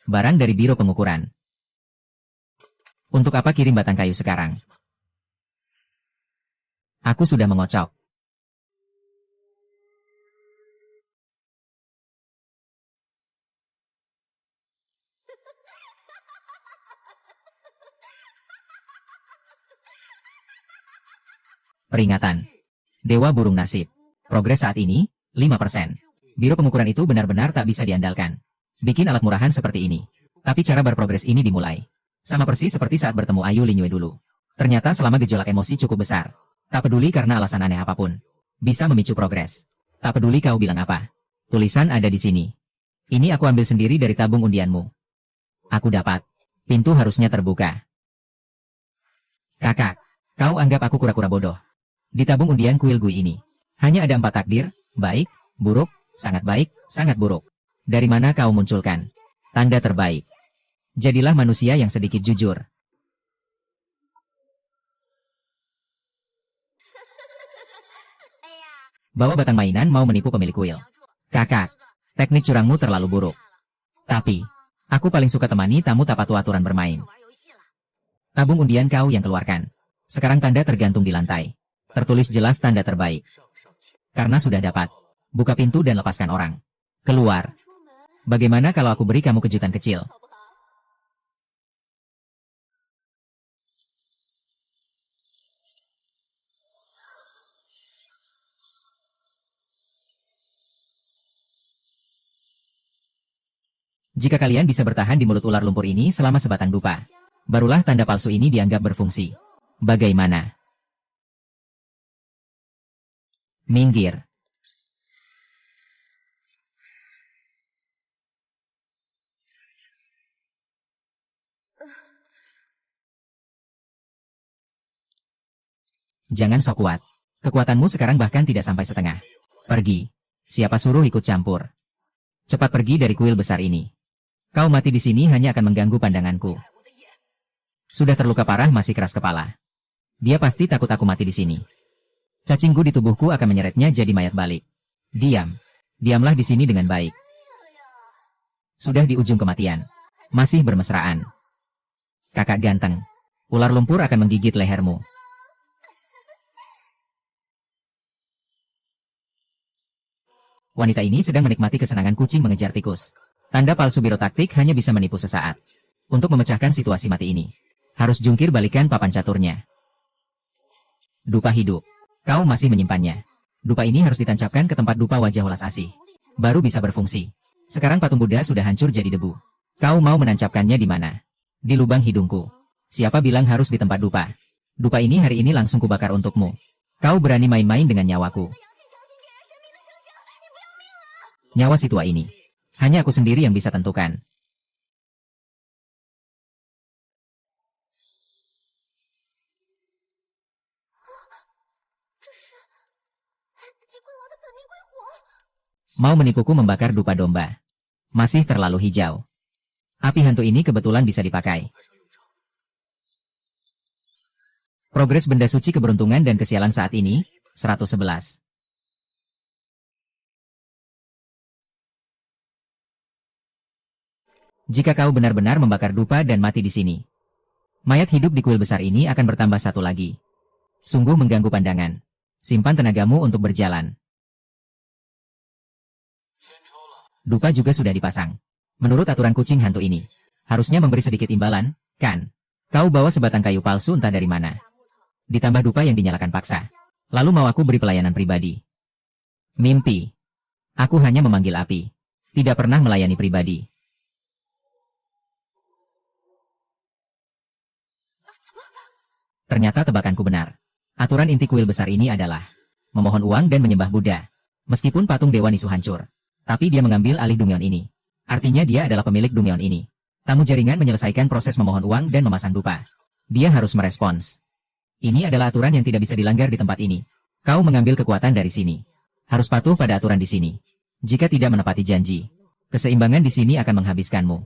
Barang dari Biro Pengukuran. Untuk apa kirim batang kayu sekarang? Aku sudah mengocok. Peringatan. Dewa burung nasib. Progres saat ini, 5%. Biro pengukuran itu benar-benar tak bisa diandalkan. Bikin alat murahan seperti ini. Tapi cara berprogres ini dimulai. Sama persis seperti saat bertemu Ayu Linyue dulu. Ternyata selama gejolak emosi cukup besar. Tak peduli karena alasan aneh apapun. Bisa memicu progres. Tak peduli kau bilang apa. Tulisan ada di sini. Ini aku ambil sendiri dari tabung undianmu. Aku dapat. Pintu harusnya terbuka. Kakak, kau anggap aku kura-kura bodoh. Di tabung undian kuil Gui ini, hanya ada 4 takdir, baik, buruk, sangat buruk. Dari mana kau munculkan? Tanda terbaik. Jadilah manusia yang sedikit jujur. Bawa batang mainan mau menipu pemilik kuil. Kakak, teknik curangmu terlalu buruk. Tapi, aku paling suka temani tamu tak patuh aturan bermain. Tabung undian kau yang keluarkan. Sekarang tanda tergantung di lantai. Tertulis jelas tanda terbaik. Karena sudah dapat, buka pintu dan lepaskan orang. Keluar. Bagaimana kalau aku beri kamu kejutan kecil? Jika kalian bisa bertahan di mulut ular lumpur ini selama sebatang dupa, barulah tanda palsu ini dianggap berfungsi. Bagaimana? Minggir. Jangan sok kuat. Kekuatanmu sekarang bahkan tidak sampai setengah. Pergi. Siapa suruh ikut campur? Cepat pergi dari kuil besar ini. Kau mati di sini hanya akan mengganggu pandanganku. Sudah terluka parah masih keras kepala. Dia pasti takut aku mati di sini. Cacingku di tubuhku akan menyeretnya jadi mayat balik. Diam. Diamlah di sini dengan baik. Sudah di ujung kematian. Masih bermesraan. Kakak ganteng. Ular lumpur akan menggigit lehermu. Wanita ini sedang menikmati kesenangan kucing mengejar tikus. Tanda palsu biro taktik hanya bisa menipu sesaat. Untuk memecahkan situasi mati ini, harus jungkir balikan papan caturnya. Dupa hidup. Kau masih menyimpannya. Dupa ini harus ditancapkan ke tempat dupa wajah welas asih. Baru bisa berfungsi. Sekarang patung Buddha sudah hancur jadi debu. Kau mau menancapkannya di mana? Di lubang hidungku. Siapa bilang harus di tempat dupa? Dupa ini hari ini langsung kubakar untukmu. Kau berani main-main dengan nyawaku. Nyawa si tua ini. Hanya aku sendiri yang bisa tentukan. Mau menipuku membakar dupa domba. Masih terlalu hijau. Api hantu ini kebetulan bisa dipakai. Progres benda suci keberuntungan dan kesialan saat ini, 111. Jika kau benar-benar membakar dupa dan mati di sini, mayat hidup di kuil besar ini akan bertambah satu lagi. Sungguh mengganggu pandangan. Simpan tenagamu untuk berjalan. Dupa juga sudah dipasang. Menurut aturan kucing hantu ini, harusnya memberi sedikit imbalan, kan? Kau bawa sebatang kayu palsu entah dari mana. Ditambah dupa yang dinyalakan paksa. Lalu mau aku beri pelayanan pribadi. Mimpi. Aku hanya memanggil api. Tidak pernah melayani pribadi. Ternyata tebakanku benar. Aturan inti kuil besar ini adalah memohon uang dan menyembah Buddha. Meskipun patung Dewa Nisu hancur, tapi dia mengambil alih Dungyeon ini. Artinya dia adalah pemilik Dungyeon ini. Tamu jaringan menyelesaikan proses memohon uang dan memasang dupa. Dia harus merespons. Ini adalah aturan yang tidak bisa dilanggar di tempat ini. Kau mengambil kekuatan dari sini. Harus patuh pada aturan di sini. Jika tidak menepati janji, keseimbangan di sini akan menghabiskanmu.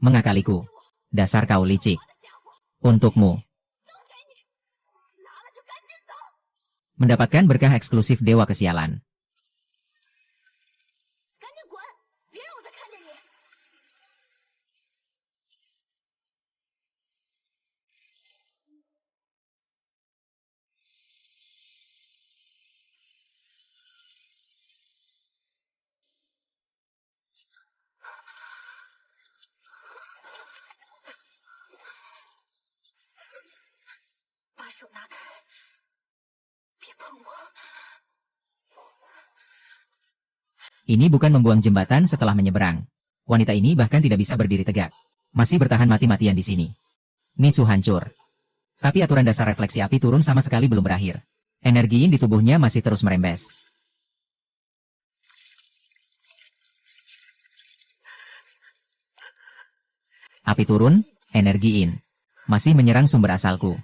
Mengakaliku. Dasar kau licik. Untukmu. Mendapatkan berkah eksklusif Dewa Kesialan. Ini bukan membuang jembatan setelah menyeberang. Wanita ini bahkan tidak bisa berdiri tegak. Masih bertahan mati-matian di sini. Nisu hancur. Tapi aturan dasar refleksi api turun sama sekali belum berakhir. Energi yin di tubuhnya masih terus merembes. Api turun, energi yin. Masih menyerang sumber asalku.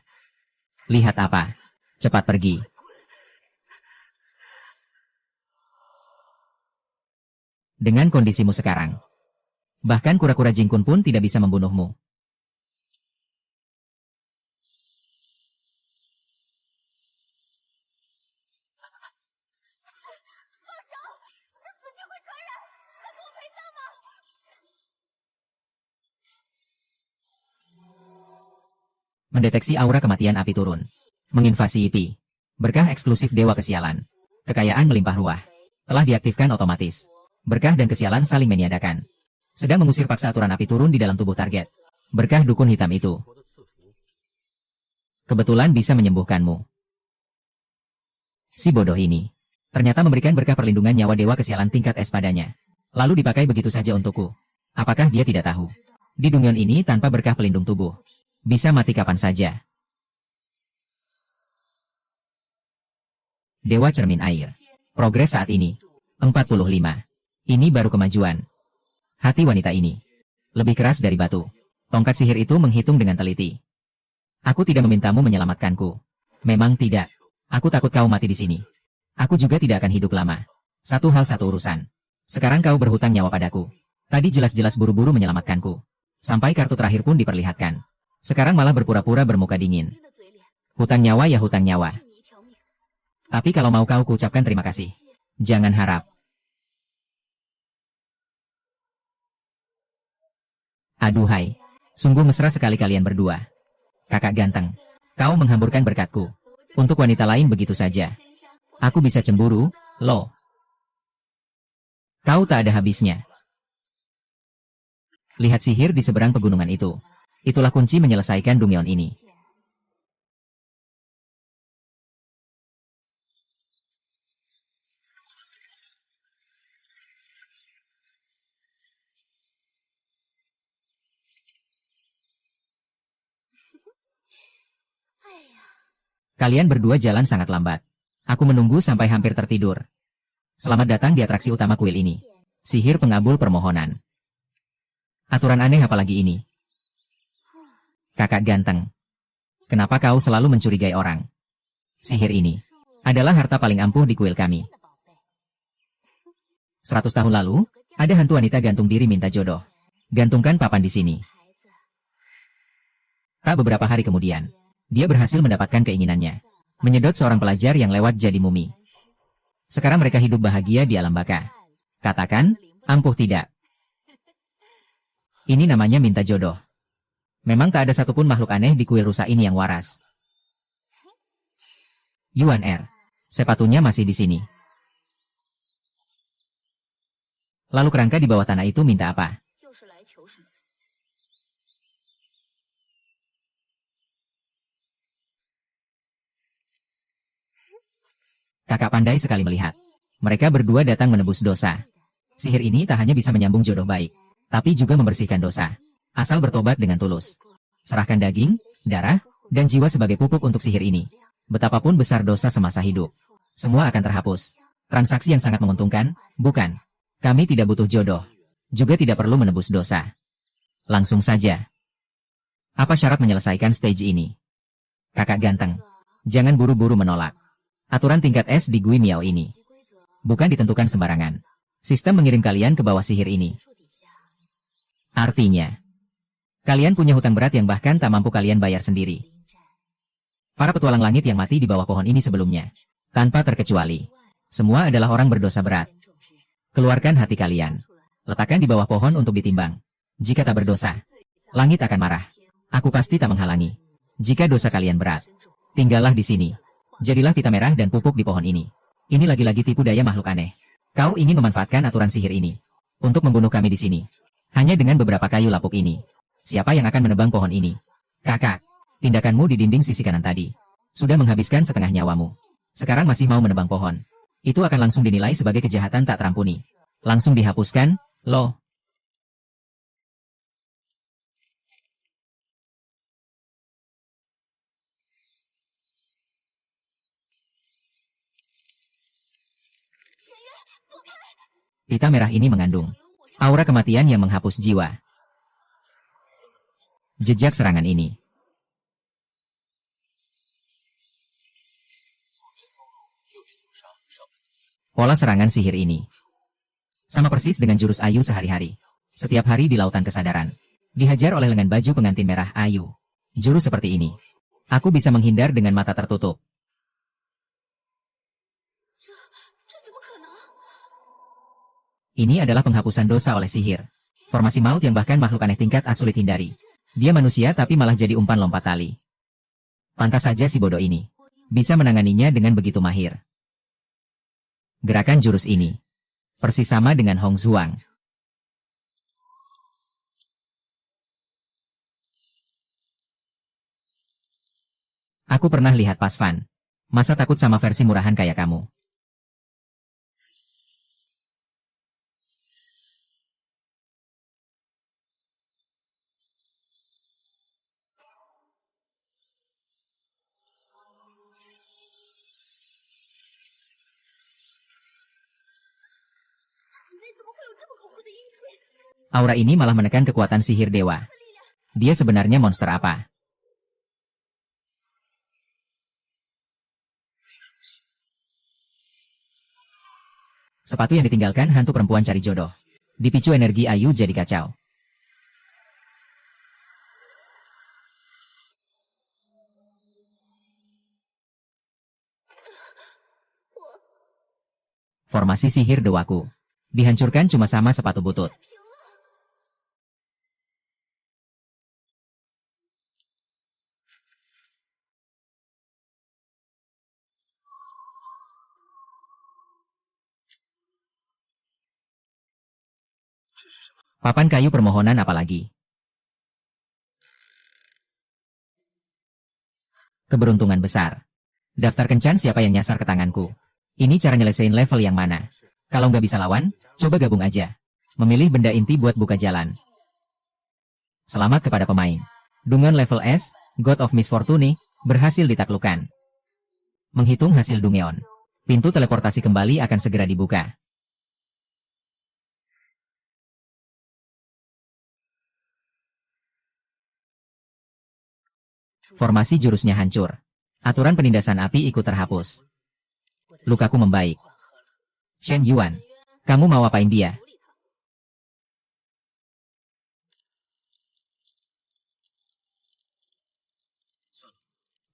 Lihat apa? Cepat pergi. Dengan kondisimu sekarang, bahkan kura-kura jingkun pun tidak bisa membunuhmu. Mendeteksi aura kematian api turun. Menginvasi IP. Berkah eksklusif Dewa Kesialan. Kekayaan melimpah ruah. Telah diaktifkan otomatis. Berkah dan kesialan saling meniadakan. Sedang mengusir paksa aturan api turun di dalam tubuh target. Berkah dukun hitam itu. Kebetulan bisa menyembuhkanmu. Si bodoh ini. Ternyata memberikan berkah perlindungan nyawa Dewa Kesialan tingkat S padanya. Lalu dipakai begitu saja untukku. Apakah dia tidak tahu? Di Dungyeon ini tanpa berkah pelindung tubuh. Bisa mati kapan saja. Dewa Cermin Air. Progres saat ini. 45. Ini baru kemajuan. Hati wanita ini lebih keras dari batu. Tongkat sihir itu menghitung dengan teliti. Aku tidak memintamu menyelamatkanku. Memang tidak. Aku takut kau mati di sini. Aku juga tidak akan hidup lama. Satu hal satu urusan. Sekarang kau berhutang nyawa padaku. Tadi jelas-jelas buru-buru menyelamatkanku. Sampai kartu terakhir pun diperlihatkan. Sekarang malah berpura-pura bermuka dingin. Hutang nyawa ya hutang nyawa. Tapi kalau mau kau kuucapkan terima kasih. Jangan harap. Aduhai, sungguh mesra sekali kalian berdua. Kakak ganteng, kau menghamburkan berkatku. Untuk wanita lain begitu saja. Aku bisa cemburu, loh. Kau tak ada habisnya. Lihat sihir di seberang pegunungan itu. Itulah kunci menyelesaikan Dungyeon ini. Kalian berdua jalan sangat lambat. Aku menunggu sampai hampir tertidur. Selamat datang di atraksi utama kuil ini. Sihir pengabul permohonan. Aturan aneh apalagi ini? Kakak ganteng. Kenapa kau selalu mencurigai orang? Sihir ini adalah harta paling ampuh di kuil kami. 100 tahun lalu, ada hantu wanita gantung diri minta jodoh. Gantungkan papan di sini. Tak beberapa hari kemudian, dia berhasil mendapatkan keinginannya. Menyedot seorang pelajar yang lewat jadi mumi. Sekarang mereka hidup bahagia di alam baka. Katakan, ampuh tidak. Ini namanya minta jodoh. Memang tak ada satupun makhluk aneh di kuil rusa ini yang waras. Yuan R. Sepatunya masih di sini. Lalu kerangka di bawah tanah itu minta apa? Kakak pandai sekali melihat. Mereka berdua datang menebus dosa. Sihir ini tak hanya bisa menyambung jodoh baik, tapi juga membersihkan dosa. Asal bertobat dengan tulus. Serahkan daging, darah, dan jiwa sebagai pupuk untuk sihir ini. Betapapun besar dosa semasa hidup, semua akan terhapus. Transaksi yang sangat menguntungkan, bukan? Kami tidak butuh jodoh. Juga tidak perlu menebus dosa. Langsung saja. Apa syarat menyelesaikan stage ini? Kakak ganteng, jangan buru-buru menolak. Aturan tingkat S di Gui Miao ini bukan ditentukan sembarangan. Sistem mengirim kalian ke bawah sihir ini. Artinya, kalian punya hutang berat yang bahkan tak mampu kalian bayar sendiri. Para petualang langit yang mati di bawah pohon ini sebelumnya, tanpa terkecuali, semua adalah orang berdosa berat. Keluarkan hati kalian. Letakkan di bawah pohon untuk ditimbang. Jika tak berdosa, langit akan marah. Aku pasti tak menghalangi. Jika dosa kalian berat, tinggallah di sini. Jadilah pita merah dan pupuk di pohon ini. Ini lagi-lagi tipu daya makhluk aneh. Kau ingin memanfaatkan aturan sihir ini untuk membunuh kami di sini. Hanya dengan beberapa kayu lapuk ini. Siapa yang akan menebang pohon ini? Kakak, tindakanmu di dinding sisi kanan tadi sudah menghabiskan setengah nyawamu. Sekarang masih mau menebang pohon. Itu akan langsung dinilai sebagai kejahatan tak terampuni. Langsung dihapuskan, loh. Pita merah ini mengandung aura kematian yang menghapus jiwa. Jejak serangan ini pola serangan sihir ini sama persis dengan jurus Ayu sehari-hari. Setiap hari di lautan kesadaran, dihajar oleh lengan baju pengantin merah Ayu. Jurus seperti ini, aku bisa menghindar dengan mata tertutup. Ini adalah penghapusan dosa oleh sihir. Formasi maut yang bahkan makhluk aneh tingkat A sulit hindari. Dia manusia tapi malah jadi umpan lompat tali. Pantas saja si bodoh ini bisa menanganinya dengan begitu mahir. Gerakan jurus ini persis sama dengan Hong Zhuang. Aku pernah lihat Pasvan. Masa takut sama versi murahan kayak kamu? Aura ini malah menekan kekuatan sihir dewa. Dia sebenarnya monster apa? Sepatu yang ditinggalkan hantu perempuan cari jodoh. Dipicu energi Ayu jadi kacau. Formasi sihir dewaku dihancurkan cuma sama sepatu butut. Papan kayu permohonan apalagi? Keberuntungan besar. Daftar kencan siapa yang nyasar ke tanganku. Ini cara nyelesain level yang mana? Kalau nggak bisa lawan, coba gabung aja. Memilih benda inti buat buka jalan. Selamat kepada pemain. Dungeon level S, God of Misfortune, berhasil ditaklukkan. Menghitung hasil Dungeon. Pintu teleportasi kembali akan segera dibuka. Formasi jurusnya hancur. Aturan penindasan api ikut terhapus. Lukaku membaik. Shen Yuan, kamu mau apain dia?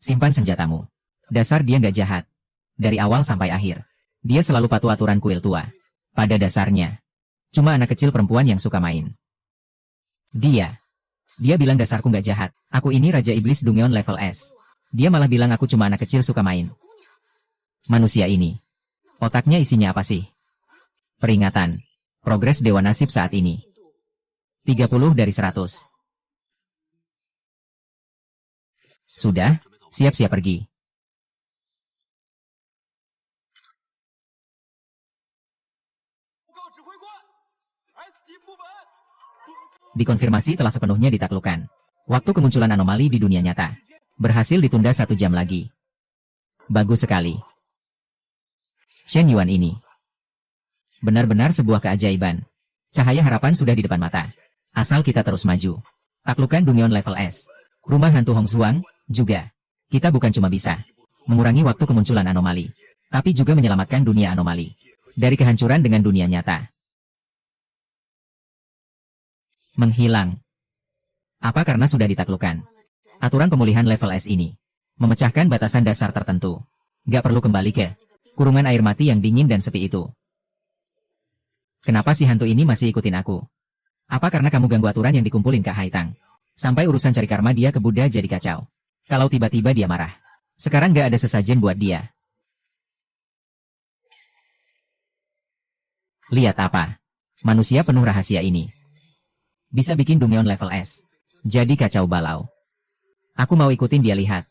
Simpan senjatamu. Dasar dia nggak jahat. Dari awal sampai akhir, dia selalu patuh aturan kuil tua. Pada dasarnya, cuma anak kecil perempuan yang suka main. Dia bilang dasarku nggak jahat. Aku ini Raja Iblis Dungeon level S. Dia malah bilang aku cuma anak kecil suka main. Manusia ini, otaknya isinya apa sih? Peringatan. Progres Dewa Nasib saat ini. 30 dari 100. Sudah, siap-siap pergi. Dikonfirmasi telah sepenuhnya ditaklukkan. Waktu kemunculan anomali di dunia nyata. Berhasil ditunda 1 jam lagi. Bagus sekali. Shen Yuan ini benar-benar sebuah keajaiban. Cahaya harapan sudah di depan mata. Asal kita terus maju. Taklukan Dungeon level S. Rumah hantu Hong Xuang, juga. Kita bukan cuma bisa mengurangi waktu kemunculan anomali, tapi juga menyelamatkan dunia anomali dari kehancuran dengan dunia nyata. Menghilang. Apa karena sudah ditaklukkan? Aturan pemulihan level S ini memecahkan batasan dasar tertentu. Gak perlu kembali ke kurungan air mati yang dingin dan sepi itu. Kenapa si hantu ini masih ikutin aku? Apa karena kamu ganggu aturan yang dikumpulin Kak Haitang? Sampai urusan cari karma dia ke Buddha jadi kacau. Kalau tiba-tiba dia marah. Sekarang gak ada sesajen buat dia. Lihat apa? Manusia penuh rahasia ini. Bisa bikin Dungeon level S jadi kacau balau. Aku mau ikutin dia lihat.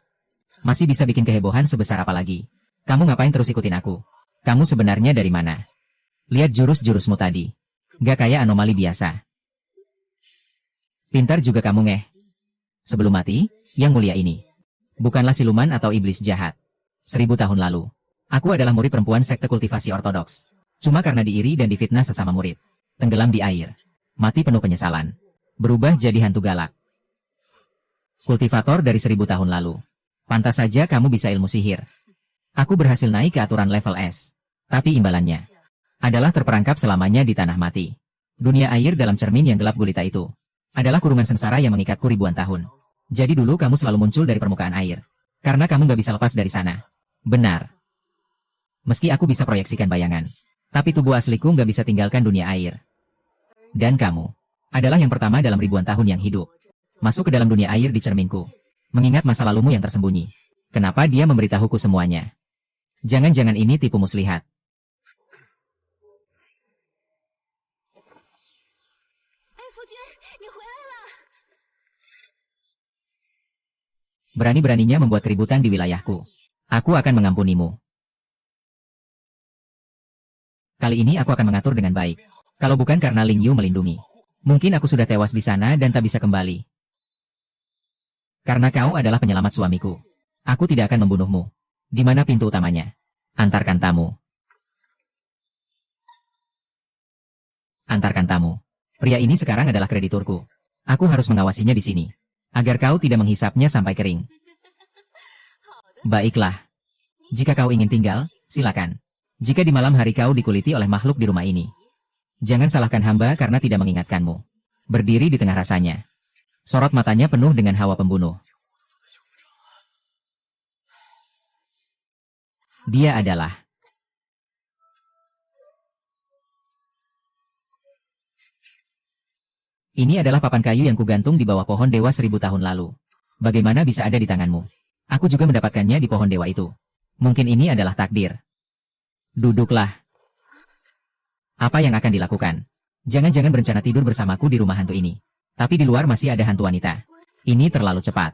Masih bisa bikin kehebohan sebesar apa lagi? Kamu ngapain terus ikutin aku? Kamu sebenarnya dari mana? Lihat jurus-jurusmu tadi. Gak kayak anomali biasa. Pintar juga kamu ngeh. Sebelum mati, yang mulia ini bukanlah siluman atau iblis jahat. 1000 tahun lalu, aku adalah murid perempuan sekte kultivasi ortodoks. Cuma karena diiri dan difitnah sesama murid. Tenggelam di air. Mati penuh penyesalan. Berubah jadi hantu galak. Kultivator dari 1000 tahun lalu. Pantas saja kamu bisa ilmu sihir. Aku berhasil naik ke aturan level S. Tapi imbalannya adalah terperangkap selamanya di tanah mati. Dunia air dalam cermin yang gelap gulita itu adalah kurungan sengsara yang mengikatku ribuan tahun. Jadi dulu kamu selalu muncul dari permukaan air. Karena kamu gak bisa lepas dari sana. Benar. Meski aku bisa proyeksikan bayangan. Tapi tubuh asliku gak bisa tinggalkan dunia air. Dan kamu adalah yang pertama dalam ribuan tahun yang hidup masuk ke dalam dunia air di cerminku. Mengingat masa lalumu yang tersembunyi. Kenapa dia memberitahuku semuanya? Jangan-jangan ini tipu muslihat. Berani-beraninya membuat keributan di wilayahku. Aku akan mengampunimu. Kali ini aku akan mengatur dengan baik. Kalau bukan karena Ling Yu melindungi, mungkin aku sudah tewas di sana dan tak bisa kembali. Karena kau adalah penyelamat suamiku. Aku tidak akan membunuhmu. Di mana pintu utamanya? Antarkan tamu. Antarkan tamu. Pria ini sekarang adalah krediturku. Aku harus mengawasinya di sini. Agar kau tidak menghisapnya sampai kering. Baiklah. Jika kau ingin tinggal, silakan. Jika di malam hari kau dikuliti oleh makhluk di rumah ini, jangan salahkan hamba karena tidak mengingatkanmu. Berdiri di tengah rasanya. Sorot matanya penuh dengan hawa pembunuh. Dia adalah Ini adalah papan kayu yang kugantung di bawah pohon dewa 1000 tahun lalu. Bagaimana bisa ada di tanganmu? Aku juga mendapatkannya di pohon dewa itu. Mungkin ini adalah takdir. Duduklah. Apa yang akan dilakukan? Jangan-jangan berencana tidur bersamaku di rumah hantu ini. Tapi di luar masih ada hantu wanita. Ini terlalu cepat.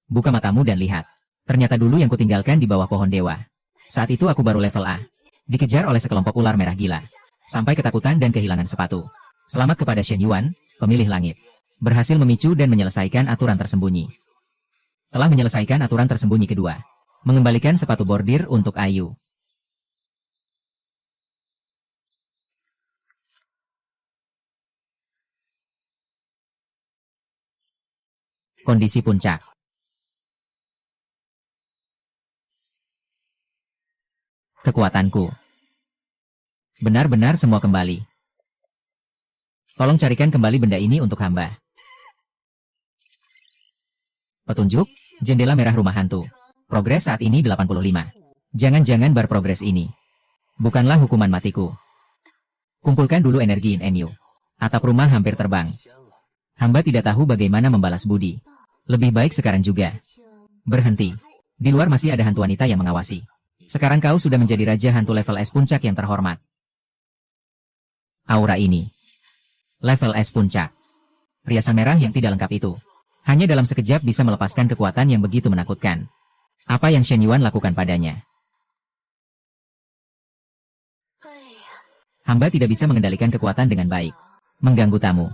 Buka matamu dan lihat. Ternyata dulu yang kutinggalkan di bawah pohon dewa. Saat itu aku baru level A. Dikejar oleh sekelompok ular merah gila. Sampai ketakutan dan kehilangan sepatu. Selamat kepada Shen Yuan, pemilih langit. Berhasil memicu dan menyelesaikan aturan tersembunyi. Telah menyelesaikan aturan tersembunyi kedua. Mengembalikan sepatu bordir untuk Ayu. Kondisi puncak. Kekuatanku. Benar-benar semua kembali. Tolong carikan kembali benda ini untuk hamba. Petunjuk, jendela merah rumah hantu. Progres saat ini 85. Jangan-jangan bar progres ini bukanlah hukuman matiku. Kumpulkan dulu energi in NU. Atap rumah hampir terbang. Hamba tidak tahu bagaimana membalas budi. Lebih baik sekarang juga. Berhenti. Di luar masih ada hantu wanita yang mengawasi. Sekarang kau sudah menjadi raja hantu level S puncak yang terhormat. Aura ini. Level S puncak. Riasan merah yang tidak lengkap itu hanya dalam sekejap bisa melepaskan kekuatan yang begitu menakutkan. Apa yang Shen Yuan lakukan padanya? Hamba tidak bisa mengendalikan kekuatan dengan baik. Mengganggu tamu.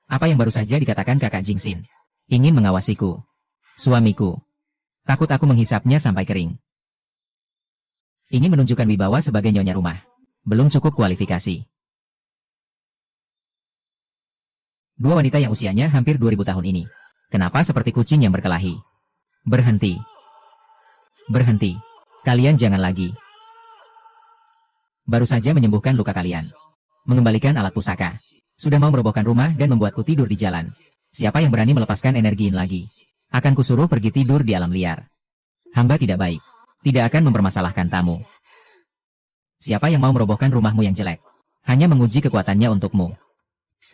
Apa yang baru saja dikatakan kakak Jingxin? Ingin mengawasiku. Suamiku. Takut aku menghisapnya sampai kering. Ingin menunjukkan wibawa sebagai nyonya rumah. Belum cukup kualifikasi. Dua wanita yang usianya hampir 2000 tahun ini. Kenapa seperti kucing yang berkelahi? Berhenti. Berhenti. Kalian jangan lagi. Baru saja menyembuhkan luka kalian. Mengembalikan alat pusaka. Sudah mau merobohkan rumah dan membuatku tidur di jalan. Siapa yang berani melepaskan energiin lagi? Akan kusuruh pergi tidur di alam liar. Hamba tidak baik. Tidak akan mempermasalahkan tamu. Siapa yang mau merobohkan rumahmu yang jelek? Hanya menguji kekuatannya untukmu.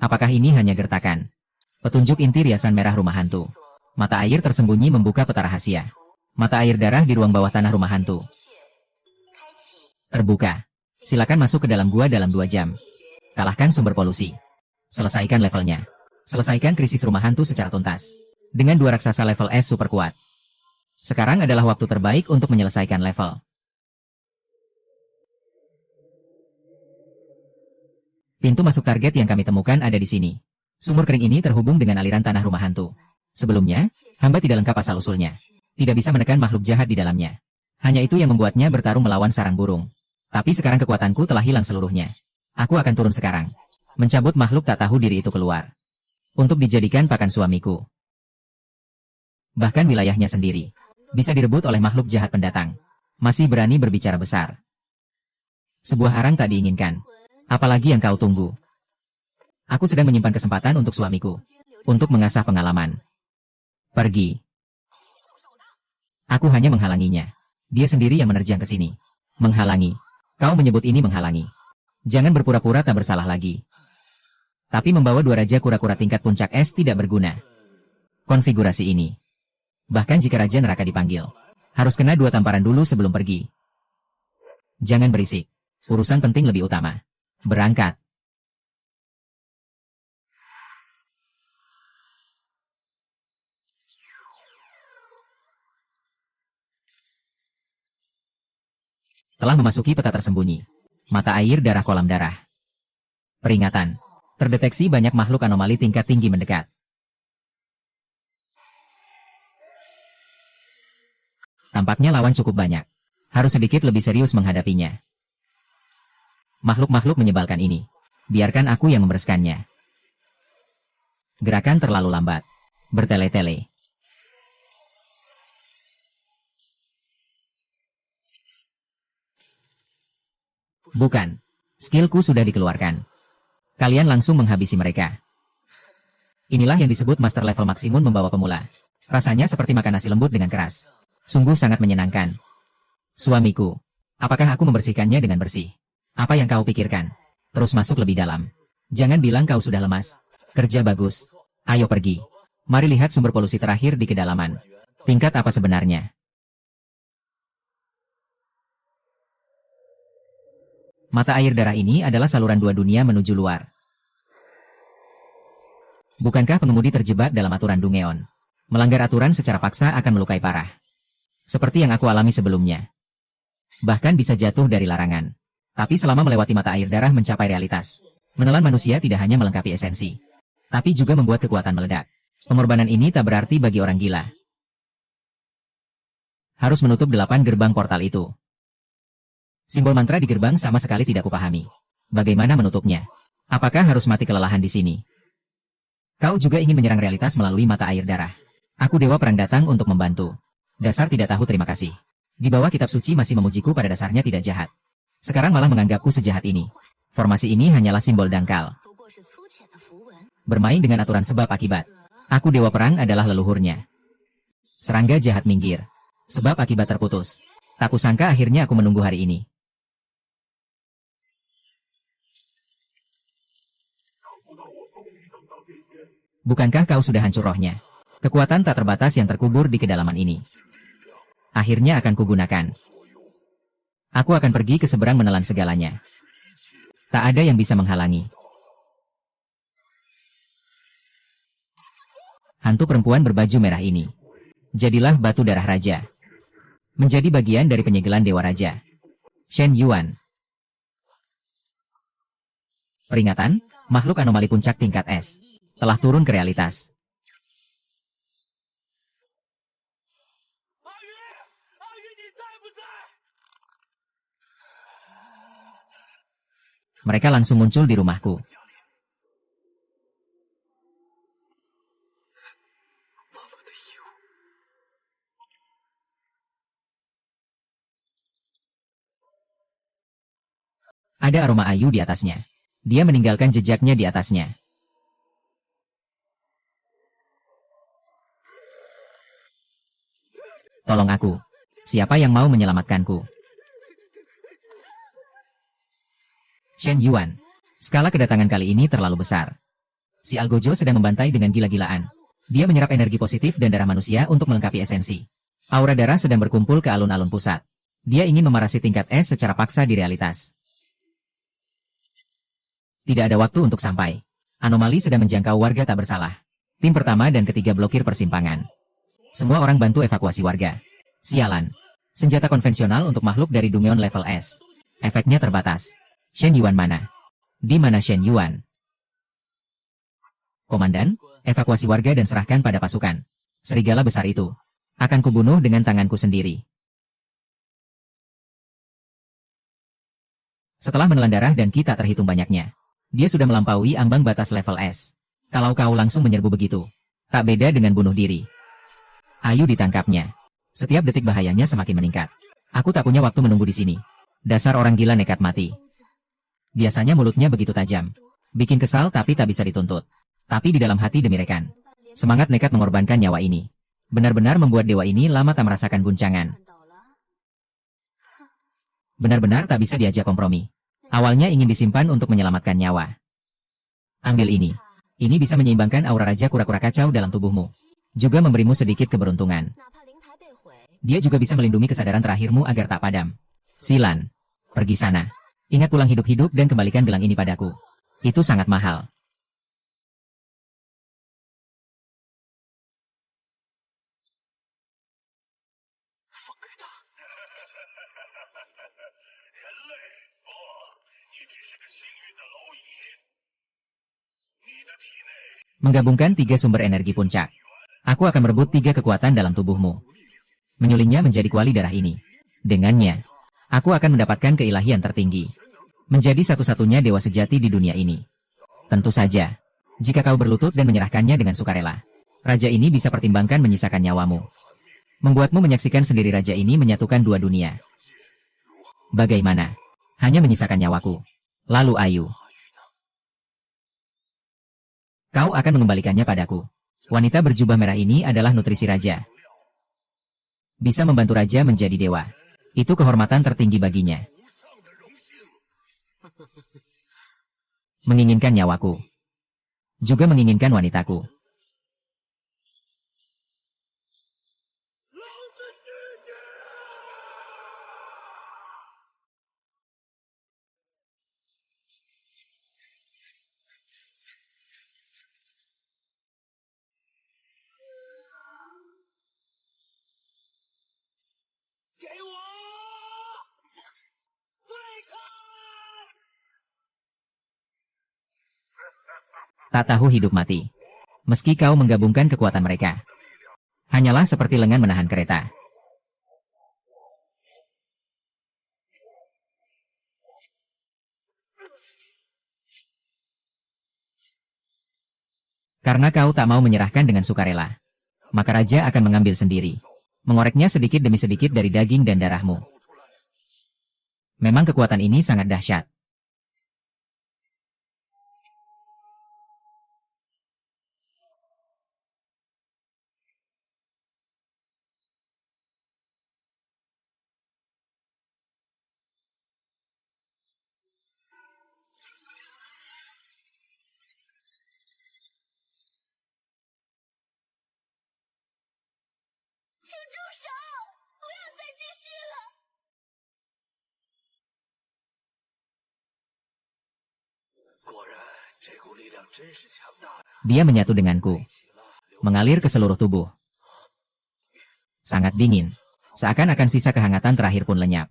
Apakah ini hanya gertakan? Petunjuk inti riasan merah rumah hantu. Mata air tersembunyi membuka peta rahasia. Mata air darah di ruang bawah tanah rumah hantu. Terbuka. Silakan masuk ke dalam gua dalam 2 jam. Kalahkan sumber polusi. Selesaikan levelnya. Selesaikan krisis rumah hantu secara tuntas. Dengan 2 raksasa level S super kuat. Sekarang adalah waktu terbaik untuk menyelesaikan level. Pintu masuk target yang kami temukan ada di sini. Sumur kering ini terhubung dengan aliran tanah rumah hantu. Sebelumnya, hamba tidak lengkap asal-usulnya. Tidak bisa menekan makhluk jahat di dalamnya. Hanya itu yang membuatnya bertarung melawan sarang burung. Tapi sekarang kekuatanku telah hilang seluruhnya. Aku akan turun sekarang. Mencabut makhluk tak tahu diri itu keluar. Untuk dijadikan pakan suamiku. Bahkan wilayahnya sendiri bisa direbut oleh makhluk jahat pendatang. Masih berani berbicara besar. Sebuah arang tak diinginkan. Apalagi yang kau tunggu? Aku sedang menyimpan kesempatan untuk suamiku. Untuk mengasah pengalaman. Pergi. Aku hanya menghalanginya. Dia sendiri yang menerjang ke sini. Menghalangi. Kau menyebut ini menghalangi. Jangan berpura-pura tak bersalah lagi. Tapi membawa 2 raja kura-kura tingkat puncak es tidak berguna. Konfigurasi ini. Bahkan jika raja neraka dipanggil, harus kena 2 tamparan dulu sebelum pergi. Jangan berisik. Urusan penting lebih utama. Berangkat. Telah memasuki peta tersembunyi. Mata air darah kolam darah. Peringatan. Terdeteksi banyak makhluk anomali tingkat tinggi mendekat. Tampaknya lawan cukup banyak. Harus sedikit lebih serius menghadapinya. Makhluk-makhluk menyebalkan ini. Biarkan aku yang membereskannya. Gerakan terlalu lambat. Bertele-tele. Bukan. Skillku sudah dikeluarkan. Kalian langsung menghabisi mereka. Inilah yang disebut master level maksimum membawa pemula. Rasanya seperti makan nasi lembut dengan keras. Sungguh sangat menyenangkan. Suamiku, apakah aku membersihkannya dengan bersih? Apa yang kau pikirkan? Terus masuk lebih dalam. Jangan bilang kau sudah lemas. Kerja bagus. Ayo pergi. Mari lihat sumber polusi terakhir di kedalaman. Tingkat apa sebenarnya? Mata air darah ini adalah saluran 2 dunia menuju luar. Bukankah pengemudi terjebak dalam aturan Dungeon? Melanggar aturan secara paksa akan melukai parah. Seperti yang aku alami sebelumnya. Bahkan bisa jatuh dari larangan. Tapi selama melewati mata air darah mencapai realitas. Menelan manusia tidak hanya melengkapi esensi. Tapi juga membuat kekuatan meledak. Pengorbanan ini tak berarti bagi orang gila. Harus menutup 8 gerbang portal itu. Simbol mantra di gerbang sama sekali tidak kupahami. Bagaimana menutupnya? Apakah harus mati kelelahan di sini? Kau juga ingin menyerang realitas melalui mata air darah. Aku Dewa Perang datang untuk membantu. Dasar tidak tahu terima kasih. Di bawah kitab suci masih memujiku pada dasarnya tidak jahat. Sekarang malah menganggapku sejahat ini. Formasi ini hanyalah simbol dangkal. Bermain dengan aturan sebab akibat. Aku Dewa Perang adalah leluhurnya. Serangga jahat minggir. Sebab akibat terputus. Tak kusangka akhirnya aku menunggu hari ini. Bukankah kau sudah hancur rohnya? Kekuatan tak terbatas yang terkubur di kedalaman ini. Akhirnya akan kugunakan. Aku akan pergi ke seberang menelan segalanya. Tak ada yang bisa menghalangi. Hantu perempuan berbaju merah ini. Jadilah batu darah raja. Menjadi bagian dari penyegelan Dewa Raja. Shen Yuan. Peringatan, makhluk anomali puncak tingkat S. Telah turun ke realitas. Mereka langsung muncul di rumahku. Ada aroma ayu di atasnya. Dia meninggalkan jejaknya di atasnya. Tolong aku. Siapa yang mau menyelamatkanku? Shen Yuan. Skala kedatangan kali ini terlalu besar. Si Algojo sedang membantai dengan gila-gilaan. Dia menyerap energi positif dan darah manusia untuk melengkapi esensi. Aura darah sedang berkumpul ke alun-alun pusat. Dia ingin memarasi tingkat S secara paksa di realitas. Tidak ada waktu untuk sampai. Anomali sedang menjangkau warga tak bersalah. Tim pertama dan ketiga blokir persimpangan. Semua orang bantu evakuasi warga. Sialan. Senjata konvensional untuk makhluk dari Dungeon level S. Efeknya terbatas. Shen Yuan mana? Di mana Shen Yuan? Komandan, evakuasi warga dan serahkan pada pasukan. Serigala besar itu. Akan kubunuh dengan tanganku sendiri. Setelah menelan darah dan kita terhitung banyaknya. Dia sudah melampaui ambang batas level S. Kalau kau langsung menyerbu begitu, tak beda dengan bunuh diri. Ayu ditangkapnya. Setiap detik bahayanya semakin meningkat. Aku tak punya waktu menunggu di sini. Dasar orang gila nekat mati. Biasanya mulutnya begitu tajam. Bikin kesal tapi tak bisa dituntut. Tapi di dalam hati demi rekan. Semangat nekat mengorbankan nyawa ini. Benar-benar membuat dewa ini lama tak merasakan guncangan. Benar-benar tak bisa diajak kompromi. Awalnya ingin disimpan untuk menyelamatkan nyawa. Ambil ini. Ini bisa menyeimbangkan aura raja kura-kura kacau dalam tubuhmu. Juga memberimu sedikit keberuntungan. Dia juga bisa melindungi kesadaran terakhirmu agar tak padam. Silan. Pergi sana. Ingat pulang hidup-hidup dan kembalikan gelang ini padaku. Itu sangat mahal. Menggabungkan 3 sumber energi puncak. Aku akan merebut 3 kekuatan dalam tubuhmu. Menyulingnya menjadi kuali darah ini. Dengannya, aku akan mendapatkan keilahian tertinggi. Menjadi satu-satunya dewa sejati di dunia ini. Tentu saja, jika kau berlutut dan menyerahkannya dengan sukarela. Raja ini bisa pertimbangkan menyisakan nyawamu. Membuatmu menyaksikan sendiri raja ini menyatukan 2 dunia. Bagaimana? Hanya menyisakan nyawaku. Lalu Ayu. Kau akan mengembalikannya padaku. Wanita berjubah merah ini adalah nutrisi raja. Bisa membantu raja menjadi dewa. Itu kehormatan tertinggi baginya. Menginginkan nyawaku. Juga menginginkan wanitaku. Tak tahu hidup mati. Meski kau menggabungkan kekuatan mereka. Hanyalah seperti lengan menahan kereta. Karena kau tak mau menyerahkan dengan sukarela, maka raja akan mengambil sendiri, mengoreknya sedikit demi sedikit dari daging dan darahmu. Memang kekuatan ini sangat dahsyat. Dia menyatu denganku, mengalir ke seluruh tubuh. Sangat dingin, seakan-akan sisa kehangatan terakhir pun lenyap.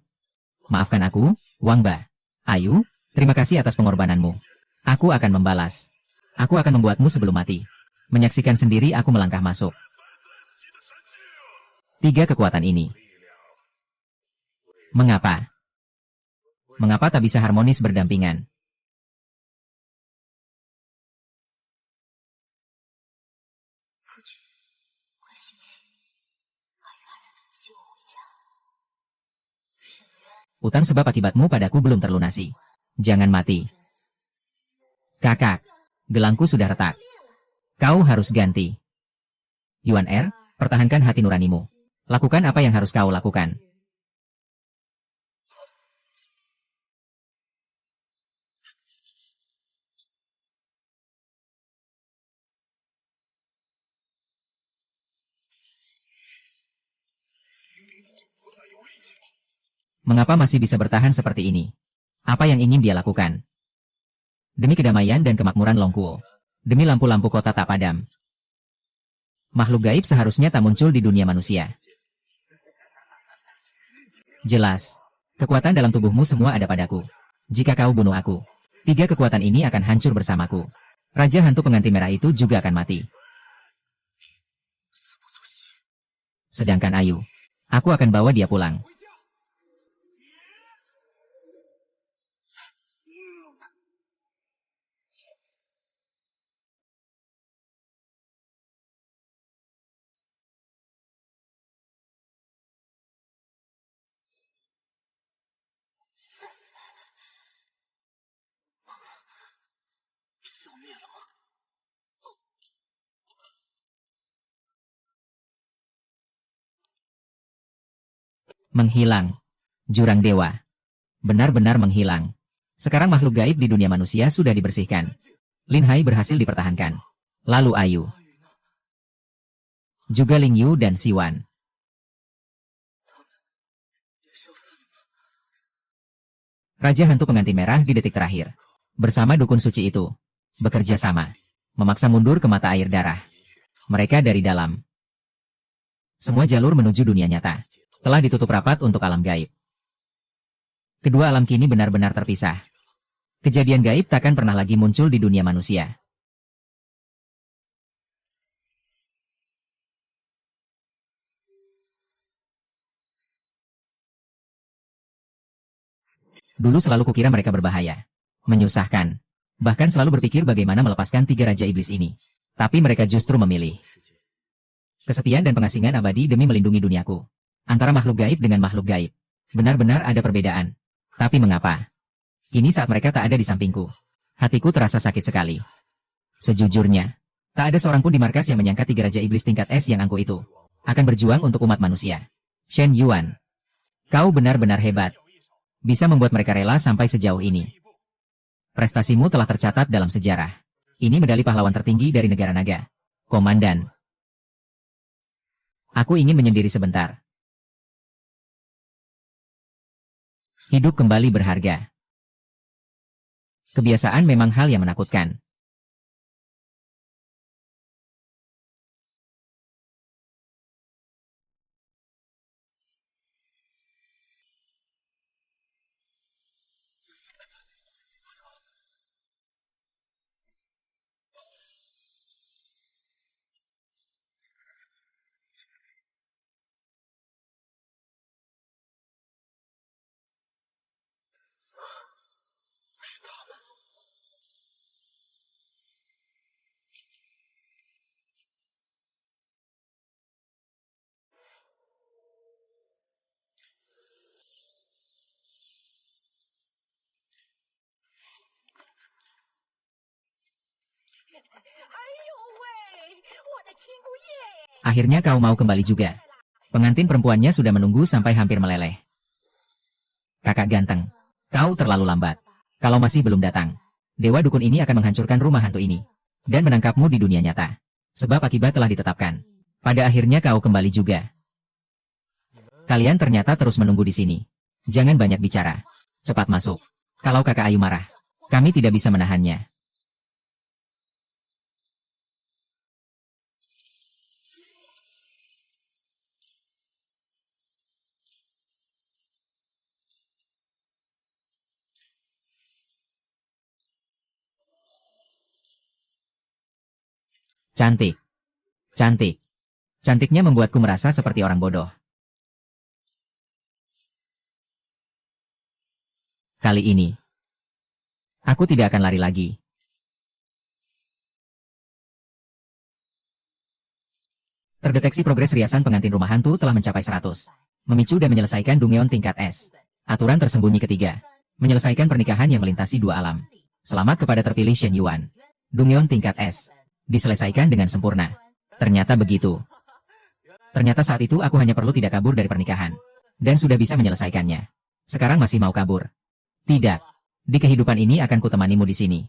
Maafkan aku, Wang Ba. Ayu, terima kasih atas pengorbananmu. Aku akan membalas. Aku akan membuatmu sebelum mati. Menyaksikan sendiri aku melangkah masuk. 3 kekuatan ini. Mengapa? Mengapa tak bisa harmonis berdampingan? Utang sebab akibatmu padaku belum terlunasi. Jangan mati. Kakak, gelangku sudah retak. Kau harus ganti. Yuan Er, pertahankan hati nuranimu. Lakukan apa yang harus kau lakukan. Mengapa masih bisa bertahan seperti ini? Apa yang ingin dia lakukan? Demi kedamaian dan kemakmuran Longkuo. Demi lampu-lampu kota tak padam. Makhluk gaib seharusnya tak muncul di dunia manusia. Jelas. Kekuatan dalam tubuhmu semua ada padaku. Jika kau bunuh aku, 3 kekuatan ini akan hancur bersamaku. Raja hantu pengantin merah itu juga akan mati. Sedangkan Ayu, aku akan bawa dia pulang. Menghilang. Jurang dewa. Benar-benar menghilang. Sekarang makhluk gaib di dunia manusia sudah dibersihkan. Lin Hai berhasil dipertahankan. Lalu Ayu. Juga Ling Yu dan Siwan. Raja hantu pengantin merah di detik terakhir. Bersama dukun suci itu. Bekerja sama. Memaksa mundur ke mata air darah. Mereka dari dalam. Semua jalur menuju dunia nyata telah ditutup rapat untuk alam gaib. Kedua alam kini benar-benar terpisah. Kejadian gaib takkan pernah lagi muncul di dunia manusia. Dulu selalu kukira mereka berbahaya, menyusahkan, bahkan selalu berpikir bagaimana melepaskan 3 raja iblis ini. Tapi mereka justru memilih kesepian dan pengasingan abadi demi melindungi duniaku. Antara makhluk gaib dengan makhluk gaib. Benar-benar ada perbedaan. Tapi mengapa? Kini saat mereka tak ada di sampingku. Hatiku terasa sakit sekali. Sejujurnya, tak ada seorang pun di markas yang menyangka 3 raja iblis tingkat es yang angkuh itu akan berjuang untuk umat manusia. Shen Yuan, kau benar-benar hebat. Bisa membuat mereka rela sampai sejauh ini. Prestasimu telah tercatat dalam sejarah. Ini medali pahlawan tertinggi dari negara naga. Komandan. Aku ingin menyendiri sebentar. Hidup kembali berharga. Kebiasaan memang hal yang menakutkan. Akhirnya kau mau kembali juga. Pengantin perempuannya sudah menunggu sampai hampir meleleh. Kakak ganteng, kau terlalu lambat. Kalau masih belum datang, Dewa Dukun ini akan menghancurkan rumah hantu ini dan menangkapmu di dunia nyata. Sebab akibat telah ditetapkan. Pada akhirnya kau kembali juga. Kalian ternyata terus menunggu di sini. Jangan banyak bicara. Cepat masuk. Kalau Kakak Ayu marah, kami tidak bisa menahannya. Cantik. Cantik. Cantiknya membuatku merasa seperti orang bodoh. Kali ini, aku tidak akan lari lagi. Terdeteksi progres riasan pengantin rumah hantu telah mencapai 100. Memicu dan menyelesaikan Dungeon tingkat S. Aturan tersembunyi ketiga. Menyelesaikan pernikahan yang melintasi dua alam. Selamat kepada terpilih Shen Yuan. Dungeon tingkat S. Diselesaikan dengan sempurna. Ternyata begitu. Ternyata saat itu aku hanya perlu tidak kabur dari pernikahan. Dan sudah bisa menyelesaikannya. Sekarang masih mau kabur. Tidak. Di kehidupan ini akan kutemanimu di sini.